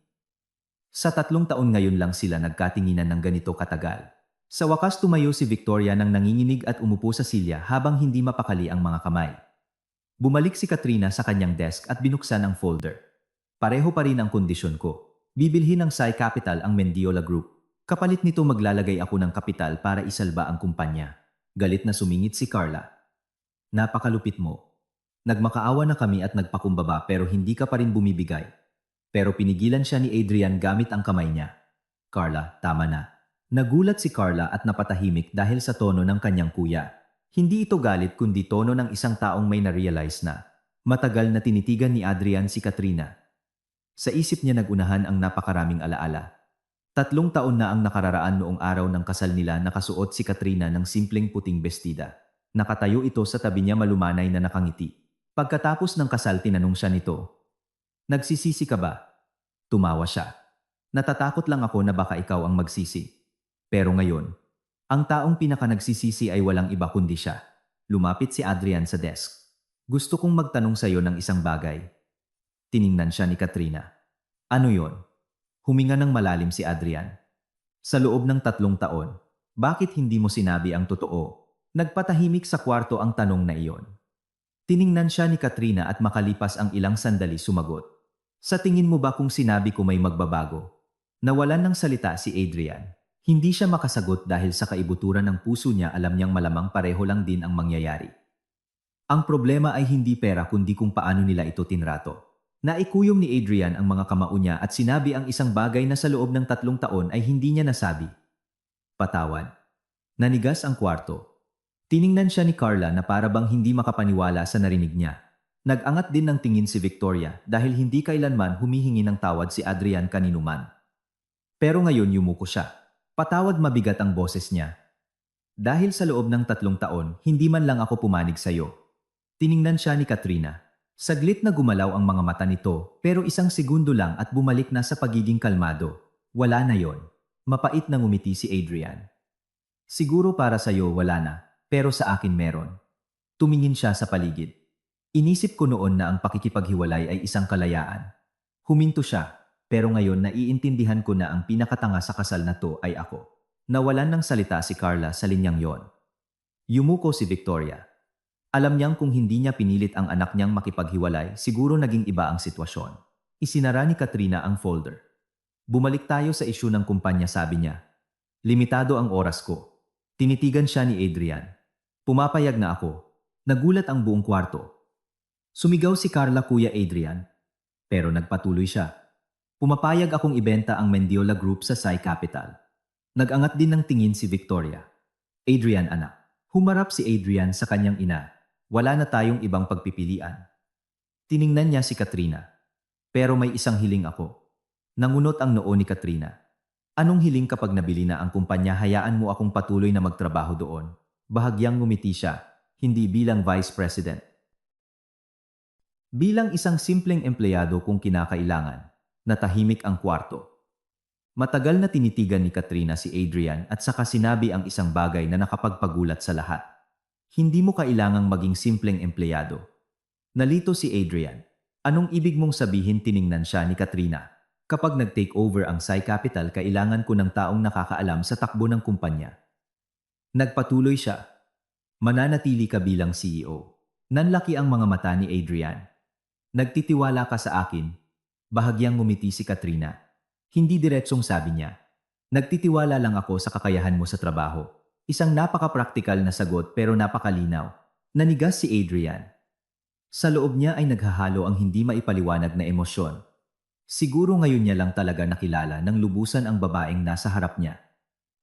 Sa 3 taon ngayon lang sila nagkatinginan ng ganito katagal. Sa wakas tumayo si Victoria nang nanginginig at umupo sa silya habang hindi mapakali ang mga kamay. Bumalik si Katrina sa kanyang desk at binuksan ang folder. Pareho pa rin ang kondisyon ko. Bibilhin ng Sai Capital ang Mendiola Group. Kapalit nito maglalagay ako ng kapital para isalba ang kumpanya. Galit na sumingit si Carla. Napakalupit mo. Nagmakaawa na kami at nagpakumbaba pero hindi ka pa rin bumibigay. Pero pinigilan siya ni Adrian gamit ang kamay niya. Carla, tama na. Nagulat si Carla at napatahimik dahil sa tono ng kanyang kuya. Hindi ito galit kundi tono ng isang taong may na-realize na. Matagal na tinitigan ni Adrian si Katrina. Sa isip niya nagunahan ang napakaraming alaala. 3 taon na ang nakararaan noong araw ng kasal nila nakasuot si Katrina ng simpleng puting bestida. Nakatayo ito sa tabi niya malumanay na nakangiti. Pagkatapos ng kasal tinanong siya nito, "Nagsisisi ka ba?" Tumawa siya. "Natatakot lang ako na baka ikaw ang magsisi." Pero ngayon, ang taong pinaka-nagsisisi ay walang iba kundi siya. Lumapit si Adrian sa desk. "Gusto kong magtanong sa iyo ng isang bagay." Tiningnan siya ni Katrina. "Ano yon?" Huminga ng malalim si Adrian. "Sa loob ng 3 taon, bakit hindi mo sinabi ang totoo?" Nagpatahimik sa kwarto ang tanong na iyon. Tiningnan siya ni Katrina at makalipas ang ilang sandali sumagot. "Sa tingin mo ba kung sinabi ko may magbabago?" Nawalan ng salita si Adrian. Hindi siya makasagot dahil sa kaibuturan ng puso niya alam niyang malamang pareho lang din ang mangyayari. Ang problema ay hindi pera kundi kung paano nila ito tinrato. Naikuyom ni Adrian ang mga kamao niya at sinabi ang isang bagay na sa loob ng 3 taon ay hindi niya nasabi. "Patawad." Nanigas ang kwarto. Tiningnan siya ni Carla na para bang hindi makapaniwala sa narinig niya. Nag-angat din ng tingin si Victoria dahil hindi kailanman humihingi ng tawad si Adrian kaninuman. Pero ngayon yumuko siya. Patawad mabigat ang boses niya. "Dahil sa loob ng 3 taon, hindi man lang ako pumanig sa'yo." Tiningnan siya ni Katrina. Saglit na gumalaw ang mga mata nito pero isang segundo lang at bumalik na sa pagiging kalmado. "Wala na yon." Mapait na ngumiti si Adrian. "Siguro para sa'yo wala na, pero sa akin meron." Tumingin siya sa paligid. "Inisip ko noon na ang pakikipaghiwalay ay isang kalayaan." Huminto siya, pero ngayon naiintindihan ko na ang pinakatanga sa kasal na to ay ako. Nawalan ng salita si Carla sa linyang yon. Yumuko si Victoria. Alam niyang kung hindi niya pinilit ang anak niyang makipaghiwalay, siguro naging iba ang sitwasyon. Isinara ni Katrina ang folder. "Bumalik tayo sa isyu ng kumpanya," sabi niya. "Limitado ang oras ko." Tinitigan siya ni Adrian. "Pumapayag na ako." Nagulat ang buong kwarto. Sumigaw si Carla, "Kuya Adrian." Pero nagpatuloy siya. "Pumapayag akong ibenta ang Mendiola Group sa Sai Capital." Nag-angat din ng tingin si Victoria. "Adrian, anak." Humarap si Adrian sa kanyang ina. "Wala na tayong ibang pagpipilian." Tiningnan niya si Katrina. "Pero may isang hiling ako." Nangunot ang noo ni Katrina. "Anong hiling kapag nabili na ang kumpanya hayaan mo akong patuloy na magtrabaho doon?" Bahagyang ngumiti siya, "Hindi bilang Vice President. Bilang isang simpleng empleyado kung kinakailangan." Natahimik ang kwarto. Matagal na tinitigan ni Katrina si Adrian at saka sinabi ang isang bagay na nakapagpagulat sa lahat. "Hindi mo kailangang maging simpleng empleyado." Nalito si Adrian. "Anong ibig mong sabihin?" Tiningnan siya ni Katrina. "Kapag nag-take over ang Sai Capital, kailangan ko ng taong nakakaalam sa takbo ng kumpanya." Nagpatuloy siya. "Mananatili ka bilang CEO." Nanlaki ang mga mata ni Adrian. "Nagtitiwala ka sa akin?" Bahagyang ngumiti si Katrina. Hindi diretsong sabi niya. "Nagtitiwala lang ako sa kakayahan mo sa trabaho." Isang napaka-praktikal na sagot pero napakalinaw. Nanigas si Adrian. Sa loob niya ay naghahalo ang hindi maipaliwanag na emosyon. Siguro ngayon niya lang talaga nakilala ng lubusan ang babaeng nasa harap niya.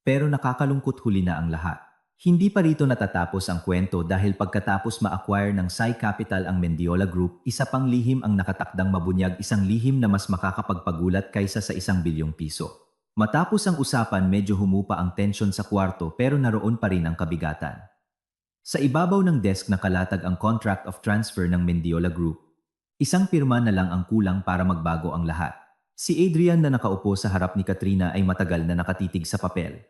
Pero nakakalungkot, huli na ang lahat. Hindi pa rito natatapos ang kwento dahil pagkatapos ma-acquire ng Sai Capital ang Mendiola Group, isa pang lihim ang nakatakdang mabunyag, isang lihim na mas makakapagpagulat kaysa sa 1 bilyong piso. Matapos ang usapan, medyo humupa ang tensyon sa kwarto pero naroon pa rin ang kabigatan. Sa ibabaw ng desk nakalatag ang contract of transfer ng Mendiola Group. Isang pirma na lang ang kulang para magbago ang lahat. Si Adrian na nakaupo sa harap ni Katrina ay matagal na nakatitig sa papel.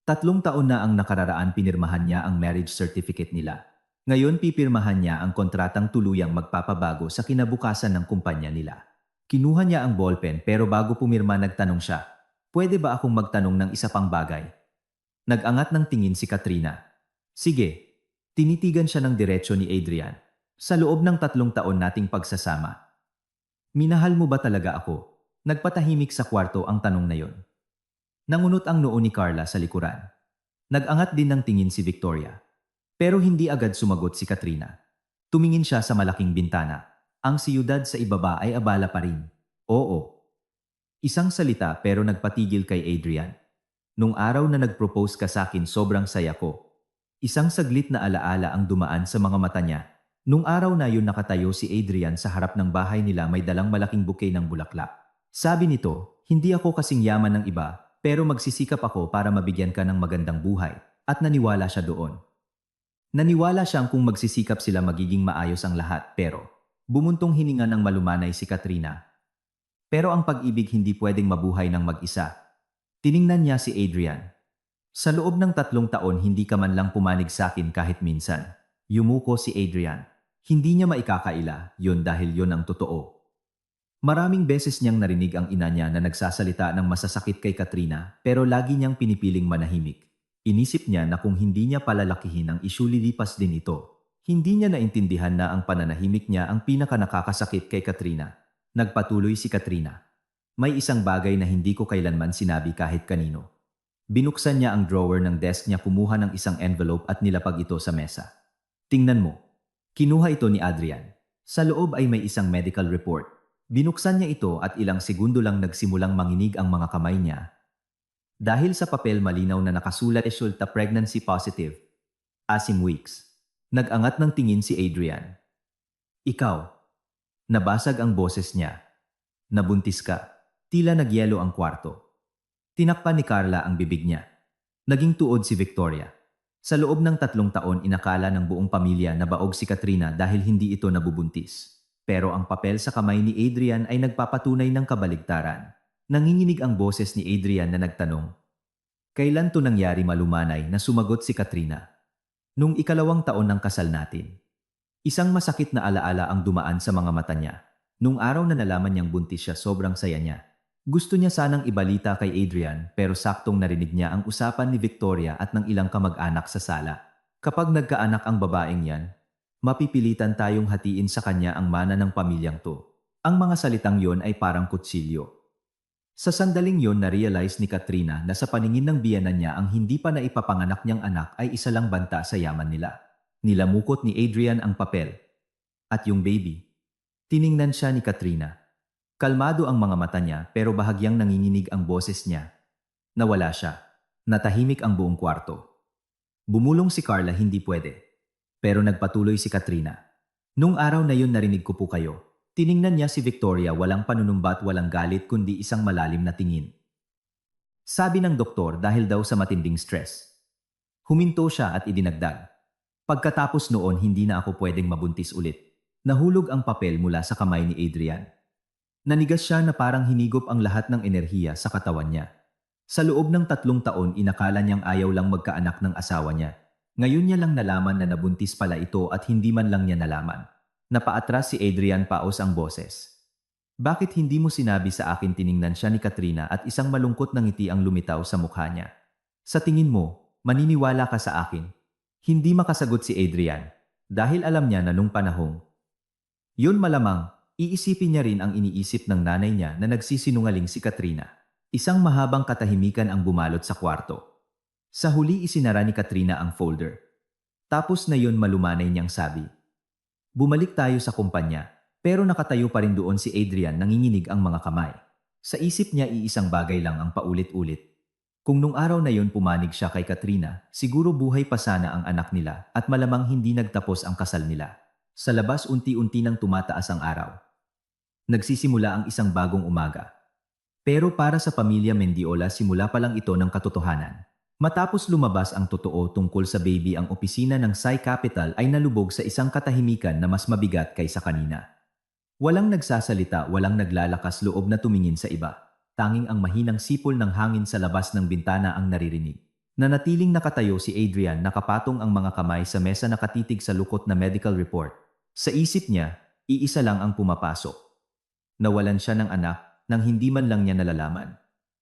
3 taon na ang nakararaan, pinirmahan niya ang marriage certificate nila. Ngayon pipirmahan niya ang kontratang tuluyang magpapabago sa kinabukasan ng kumpanya nila. Kinuha niya ang ballpen pero bago pumirma nagtanong siya, "Pwede ba akong magtanong ng isa pang bagay?" Nag-angat ng tingin si Katrina. "Sige." Tinitigan siya ng diretsyo ni Adrian. "Sa loob ng 3 taon nating pagsasama, minahal mo ba talaga ako?" Nagpatahimik sa kwarto ang tanong na yon. Nangunot ang noo ni Carla sa likuran. Nag-angat din ng tingin si Victoria. Pero hindi agad sumagot si Katrina. Tumingin siya sa malaking bintana. Ang siyudad sa ibaba ay abala pa rin. Oo. Isang salita pero nagpatigil kay Adrian. Nung araw na nag-propose ka sa akin sobrang saya ko. Isang saglit na alaala ang dumaan sa mga mata niya. Nung araw na yun nakatayo si Adrian sa harap ng bahay nila may dalang malaking bouquet ng bulaklak. Sabi nito, "Hindi ako kasing yaman ng iba, pero magsisikap ako para mabigyan ka ng magandang buhay." At naniwala siya doon. Naniwala siyang kung magsisikap sila magiging maayos ang lahat pero bumuntong hininga ng malumanay si Katrina. Pero ang pag-ibig hindi pwedeng mabuhay ng mag-isa. Tiningnan niya si Adrian. "Sa loob ng 3 taon hindi ka man lang pumanig sa akin kahit minsan." Yumuko si Adrian. Hindi niya maikakaila, yun dahil yun ang totoo. Maraming beses niyang narinig ang ina niya na nagsasalita ng masasakit kay Katrina pero lagi niyang pinipiling manahimik. Inisip niya na kung hindi niya palalakihin ang isyu lilipas din ito. Hindi niya naintindihan na ang pananahimik niya ang pinakanakakasakit kay Katrina. Nagpatuloy si Katrina. "May isang bagay na hindi ko kailanman sinabi kahit kanino." Binuksan niya ang drawer ng desk niya, kumuha ng isang envelope at nilapag ito sa mesa. "Tingnan mo." Kinuha ito ni Adrian. Sa loob ay may isang medical report. Binuksan niya ito at ilang segundo lang nagsimulang manginig ang mga kamay niya. Dahil sa papel malinaw na nakasulat resulta pregnancy positive. 6 weeks. Nag-angat ng tingin si Adrian. "Ikaw." Nabasag ang boses niya. "Nabuntis ka." Tila nagyelo ang kwarto. Tinakpan ni Carla ang bibig niya. Naging tuod si Victoria. Sa loob ng 3 taon inakala ng buong pamilya na baog si Katrina dahil hindi ito nabubuntis. Pero ang papel sa kamay ni Adrian ay nagpapatunay ng kabaligtaran. Nanginginig ang boses ni Adrian na nagtanong, "Kailan to nangyari?" Malumanay na sumagot si Katrina. "Nung 2 taon ng kasal natin." Isang masakit na alaala ang dumaan sa mga mata niya. Nung araw na nalaman niyang buntis siya sobrang saya niya. Gusto niya sanang ibalita kay Adrian pero saktong narinig niya ang usapan ni Victoria at ng ilang kamag-anak sa sala. "Kapag nagkaanak ang babaeng yan, mapipilitan tayong hatiin sa kanya ang mana ng pamilyang to." Ang mga salitang yon ay parang kutsilyo. Sa sandaling yon na-realize ni Katrina na sa paningin ng biyenan niya ang hindi pa naipapanganak niyang anak ay isa lang banta sa yaman nila. Nilamukot ni Adrian ang papel. "At yung baby?" Tiningnan siya ni Katrina. Kalmado ang mga mata niya pero bahagyang nanginginig ang boses niya. Nawala siya. Natahimik ang buong kwarto. Bumulong si Carla, "Hindi pwede." Pero nagpatuloy si Katrina. "Nung araw na yun narinig ko po kayo." Tiningnan niya si Victoria, walang panunumbat, walang galit kundi isang malalim na tingin. "Sabi ng doktor dahil daw sa matinding stress." Huminto siya at idinagdag, "Pagkatapos noon hindi na ako pwedeng mabuntis ulit." Nahulog ang papel mula sa kamay ni Adrian. Nanigas siya na parang hinigop ang lahat ng enerhiya sa katawan niya. Sa loob ng 3 taon inakala niyang ayaw lang magkaanak ng asawa niya. Ngayon niya lang nalaman na nabuntis pala ito at hindi man lang niya nalaman. Napaatras si Adrian, paos ang boses. "Bakit hindi mo sinabi sa akin?" Tiningnan siya ni Katrina at isang malungkot na ngiti ang lumitaw sa mukha niya. "Sa tingin mo, maniniwala ka sa akin?" Hindi makasagot si Adrian dahil alam niya na nung panahong yun malamang iisipin niya rin ang iniisip ng nanay niya na nagsisinungaling si Katrina. Isang mahabang katahimikan ang bumalot sa kwarto. Sa huli isinara ni Katrina ang folder. Tapos na yun malumanay niyang sabi, "Bumalik tayo sa kumpanya." Pero nakatayo pa rin doon si Adrian, nanginginig ang mga kamay. Sa isip niya iisang bagay lang ang paulit-ulit. Kung nung araw na yon pumanig siya kay Katrina, siguro buhay pa sana ang anak nila at malamang hindi nagtapos ang kasal nila. Sa labas unti-unti nang tumataas ang araw. Nagsisimula ang isang bagong umaga. Pero para sa pamilya Mendiola simula pa lang ito ng katotohanan. Matapos lumabas ang totoo tungkol sa baby, ang opisina ng Sai Capital ay nalubog sa isang katahimikan na mas mabigat kaysa kanina. Walang nagsasalita, walang naglalakas loob na tumingin sa iba. Tanging ang mahinang sipol ng hangin sa labas ng bintana ang naririnig. Nanatiling nakatayo si Adrian, nakapatong ang mga kamay sa mesa, nakatitig sa lukot na medical report. Sa isip niya, iisa lang ang pumapasok. Nawalan siya ng anak nang hindi man lang niya nalalaman.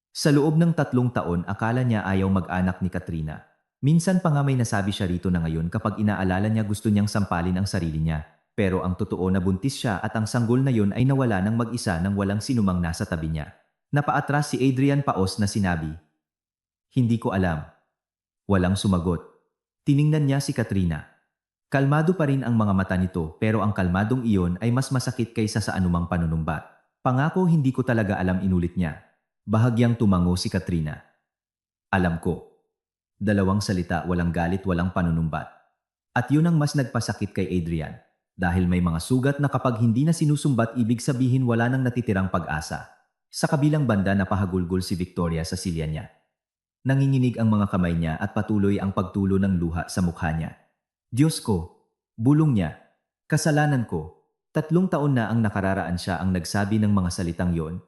Sa loob ng 3 taon, akala niya ayaw mag-anak ni Katrina. Minsan pa nga may nasabi siya rito na ngayon kapag inaalala niya gusto niyang sampalin ang sarili niya. Pero ang totoo na buntis siya at ang sanggol na yon ay nawala ng mag-isa nang walang sinumang nasa tabi niya. Napaatras si Adrian paos na sinabi, "Hindi ko alam." Walang sumagot. Tiningnan niya si Katrina. Kalmado pa rin ang mga mata nito, pero ang kalmadong iyon ay mas masakit kaysa sa anumang panunumbat. "Pangako hindi ko talaga alam," inulit niya. Bahagyang tumango si Katrina. "Alam ko." 2 salita, walang galit, walang panunumbat. At yun ang mas nagpasakit kay Adrian. Dahil may mga sugat na kapag hindi na sinusumbat, ibig sabihin wala nang natitirang pag-asa. Sa kabilang banda, napahagulgol si Victoria sa silya niya. Nanginginig ang mga kamay niya at patuloy ang pagtulo ng luha sa mukha niya. "Diyos ko!" Bulong niya. "Kasalanan ko." 3 taon na ang nakararaan, siya ang nagsabi ng mga salitang yon.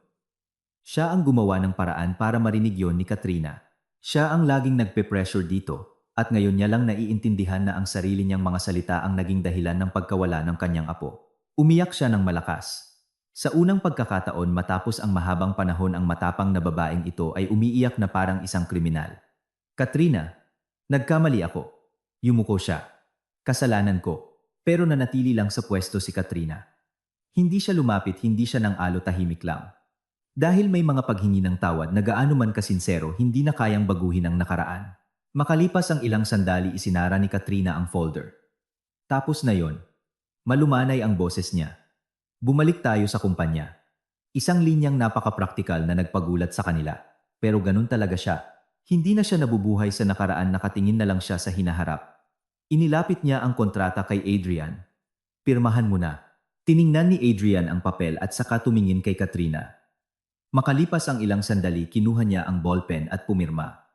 Siya ang gumawa ng paraan para marinig yon ni Katrina. Siya ang laging nagpe-pressure dito, at ngayon niya lang naiintindihan na ang sarili niyang mga salita ang naging dahilan ng pagkawala ng kanyang apo. Umiyak siya ng malakas. Sa unang pagkakataon matapos ang mahabang panahon, ang matapang na babaeng ito ay umiiyak na parang isang kriminal. "Katrina, nagkamali ako." Yumuko siya. "Kasalanan ko." Pero nanatili lang sa pwesto si Katrina. Hindi siya lumapit, hindi siya nang alo, tahimik lang. Dahil may mga paghingi ng tawad na gaano man kasinsero, hindi na kayang baguhin ang nakaraan. Makalipas ang ilang sandali, isinara ni Katrina ang folder. Tapos na yon. Malumanay ang boses niya. "Bumalik tayo sa kumpanya." Isang linyang napaka-praktikal na nagpagulat sa kanila. Pero ganun talaga siya. Hindi na siya nabubuhay sa nakaraan, nakatingin na lang siya sa hinaharap. Inilapit niya ang kontrata kay Adrian. "Pirmahan mo na." Tiningnan ni Adrian ang papel at saka tumingin kay Katrina. Makalipas ang ilang sandali, kinuha niya ang ballpen at pumirma.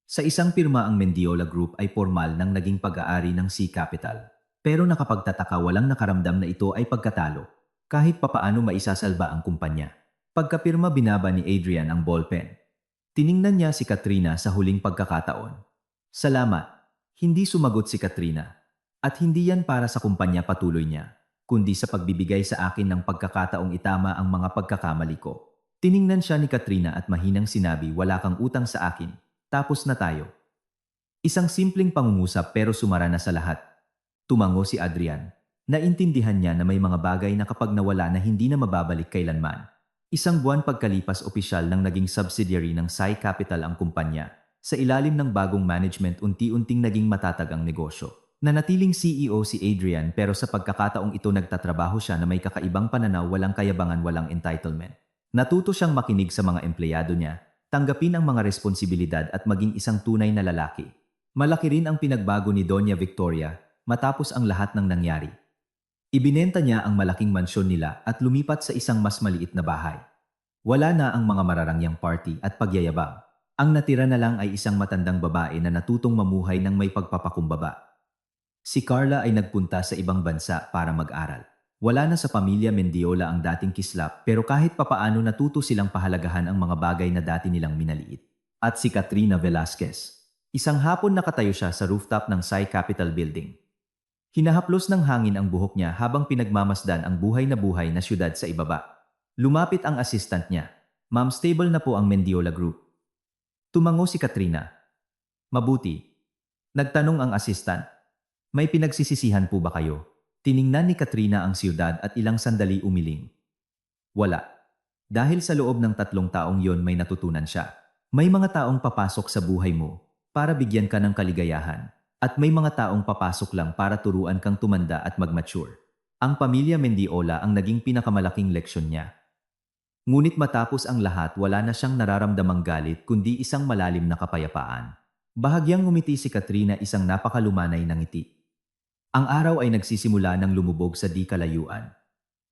Sa isang pirma, ang Mendiola Group ay formal nang naging pag-aari ng Sea Capital. Pero nakapagtataka, walang nakaramdam na ito ay pagkatalo. Kahit papaano maisasalba ang kumpanya. Pagkapirma, binaba ni Adrian ang ballpen. Tiningnan niya si Katrina sa huling pagkakataon. "Salamat." Hindi sumagot si Katrina. "At hindi yan para sa kumpanya," patuloy niya, "kundi sa pagbibigay sa akin ng pagkakataong itama ang mga pagkakamali ko." Tiningnan siya ni Katrina at mahinang sinabi, "Wala kang utang sa akin. Tapos na tayo." Isang simpleng pangungusap pero sumara na sa lahat. Tumango si Adrian. Naintindihan niya na may mga bagay na kapag nawala na hindi na mababalik kailanman. Isang buwan pagkalipas, opisyal nang naging subsidiary ng Sea Capital ang kumpanya. Sa ilalim ng bagong management, unti-unting naging matatag ang negosyo. Nanatiling CEO si Adrian, pero sa pagkakataong ito nagtatrabaho siya na may kakaibang pananaw, walang kayabangan, walang entitlement. Natuto siyang makinig sa mga empleyado niya, tanggapin ang mga responsibilidad at maging isang tunay na lalaki. Malaki rin ang pinagbago ni Doña Victoria matapos ang lahat ng nangyari. Ibinenta niya ang malaking mansyon nila at lumipat sa isang mas maliit na bahay. Wala na ang mga mararangyang party at pagyayabang. Ang natira na lang ay isang matandang babae na natutong mamuhay ng may pagpapakumbaba. Si Carla ay nagpunta sa ibang bansa para mag-aral. Wala na sa pamilya Mendiola ang dating kislap, pero kahit papaano natuto silang pahalagahan ang mga bagay na dati nilang minaliit. At si Katrina Velasquez. Isang hapon nakatayo siya sa rooftop ng Sea Capital Building. Hinahaplos ng hangin ang buhok niya habang pinagmamasdan ang buhay na syudad sa ibaba. Lumapit ang assistant niya. "Ma'am, stable na po ang Mendiola Group." Tumango si Katrina. "Mabuti." Nagtanong ang assistant. "May pinagsisisihan po ba kayo?" Tiningnan ni Katrina ang siyudad at ilang sandali umiling. "Wala." Dahil sa loob ng 3 taong yon may natutunan siya. May mga taong papasok sa buhay mo para bigyan ka ng kaligayahan. At may mga taong papasok lang para turuan kang tumanda at mag-mature. Ang pamilya Mendiola ang naging pinakamalaking leksyon niya. Ngunit matapos ang lahat, wala na siyang nararamdamang galit kundi isang malalim na kapayapaan. Bahagyang ngumiti si Katrina, isang napakalumanay na ngiti. Ang araw ay nagsisimula ng lumubog sa di kalayuan.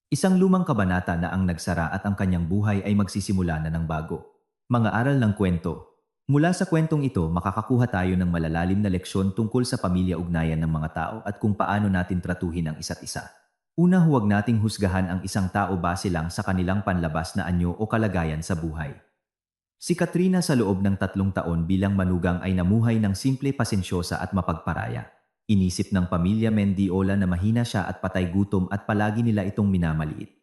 Isang lumang kabanata na ang nagsara at ang kanyang buhay ay magsisimula na ng bago. Mga aral ng kwento. Mula sa kwentong ito, makakakuha tayo ng malalalim na leksyon tungkol sa pamilya, ugnayan ng mga tao at kung paano natin tratuhin ang isa't isa. Una, huwag nating husgahan ang isang tao base lang sa kanilang panlabas na anyo o kalagayan sa buhay. Si Katrina sa loob ng 3 taon bilang manugang ay namuhay ng simple, pasensyosa at mapagparaya. Inisip ng pamilya Mendiola na mahina siya at patay gutom at palagi nila itong minamaliit.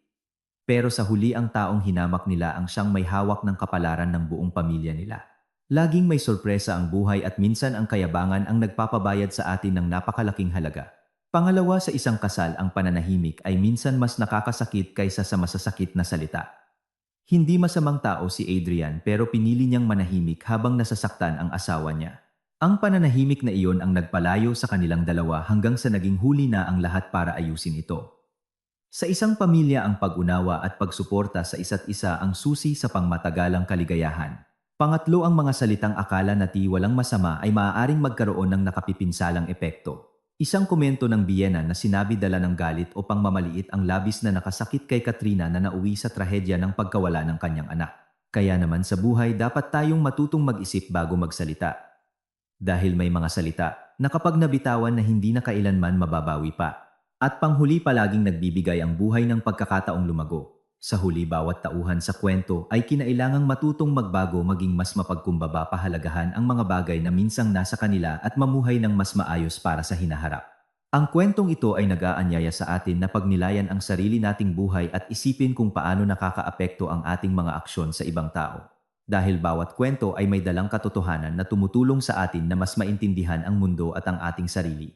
Pero sa huli ang taong hinamak nila ang siyang may hawak ng kapalaran ng buong pamilya nila. Laging may sorpresa ang buhay at minsan ang kayabangan ang nagpapabayad sa atin ng napakalaking halaga. Pangalawa, sa isang kasal ang pananahimik ay minsan mas nakakasakit kaysa sa masasakit na salita. Hindi masamang tao si Adrian pero pinili niyang manahimik habang nasasaktan ang asawa niya. Ang pananahimik na iyon ang nagpalayo sa kanilang dalawa hanggang sa naging huli na ang lahat para ayusin ito. Sa isang pamilya ang pag-unawa at pagsuporta sa isa't isa ang susi sa pangmatagalang kaligayahan. Pangatlo, ang mga salitang akala nati walang masama ay maaaring magkaroon ng nakapipinsalang epekto. Isang komento ng Vienna na sinabi dala ng galit o pangmamaliit ang labis na nakasakit kay Katrina na nauwi sa trahedya ng pagkawala ng kanyang anak. Kaya naman sa buhay dapat tayong matutong mag-isip bago magsalita. Dahil may mga salita na kapag nabitawan na hindi na kailanman mababawi pa. At panghuli, palaging nagbibigay ang buhay ng pagkakataong lumago. Sa huli, bawat tauhan sa kwento ay kinailangang matutong magbago, maging mas mapagkumbaba, pahalagahan ang mga bagay na minsang nasa kanila at mamuhay ng mas maayos para sa hinaharap. Ang kwentong ito ay nag-aanyaya sa atin na pagnilayan ang sarili nating buhay at isipin kung paano nakakaapekto ang ating mga aksyon sa ibang tao. Dahil bawat kwento ay may dalang katotohanan na tumutulong sa atin na mas maintindihan ang mundo at ang ating sarili.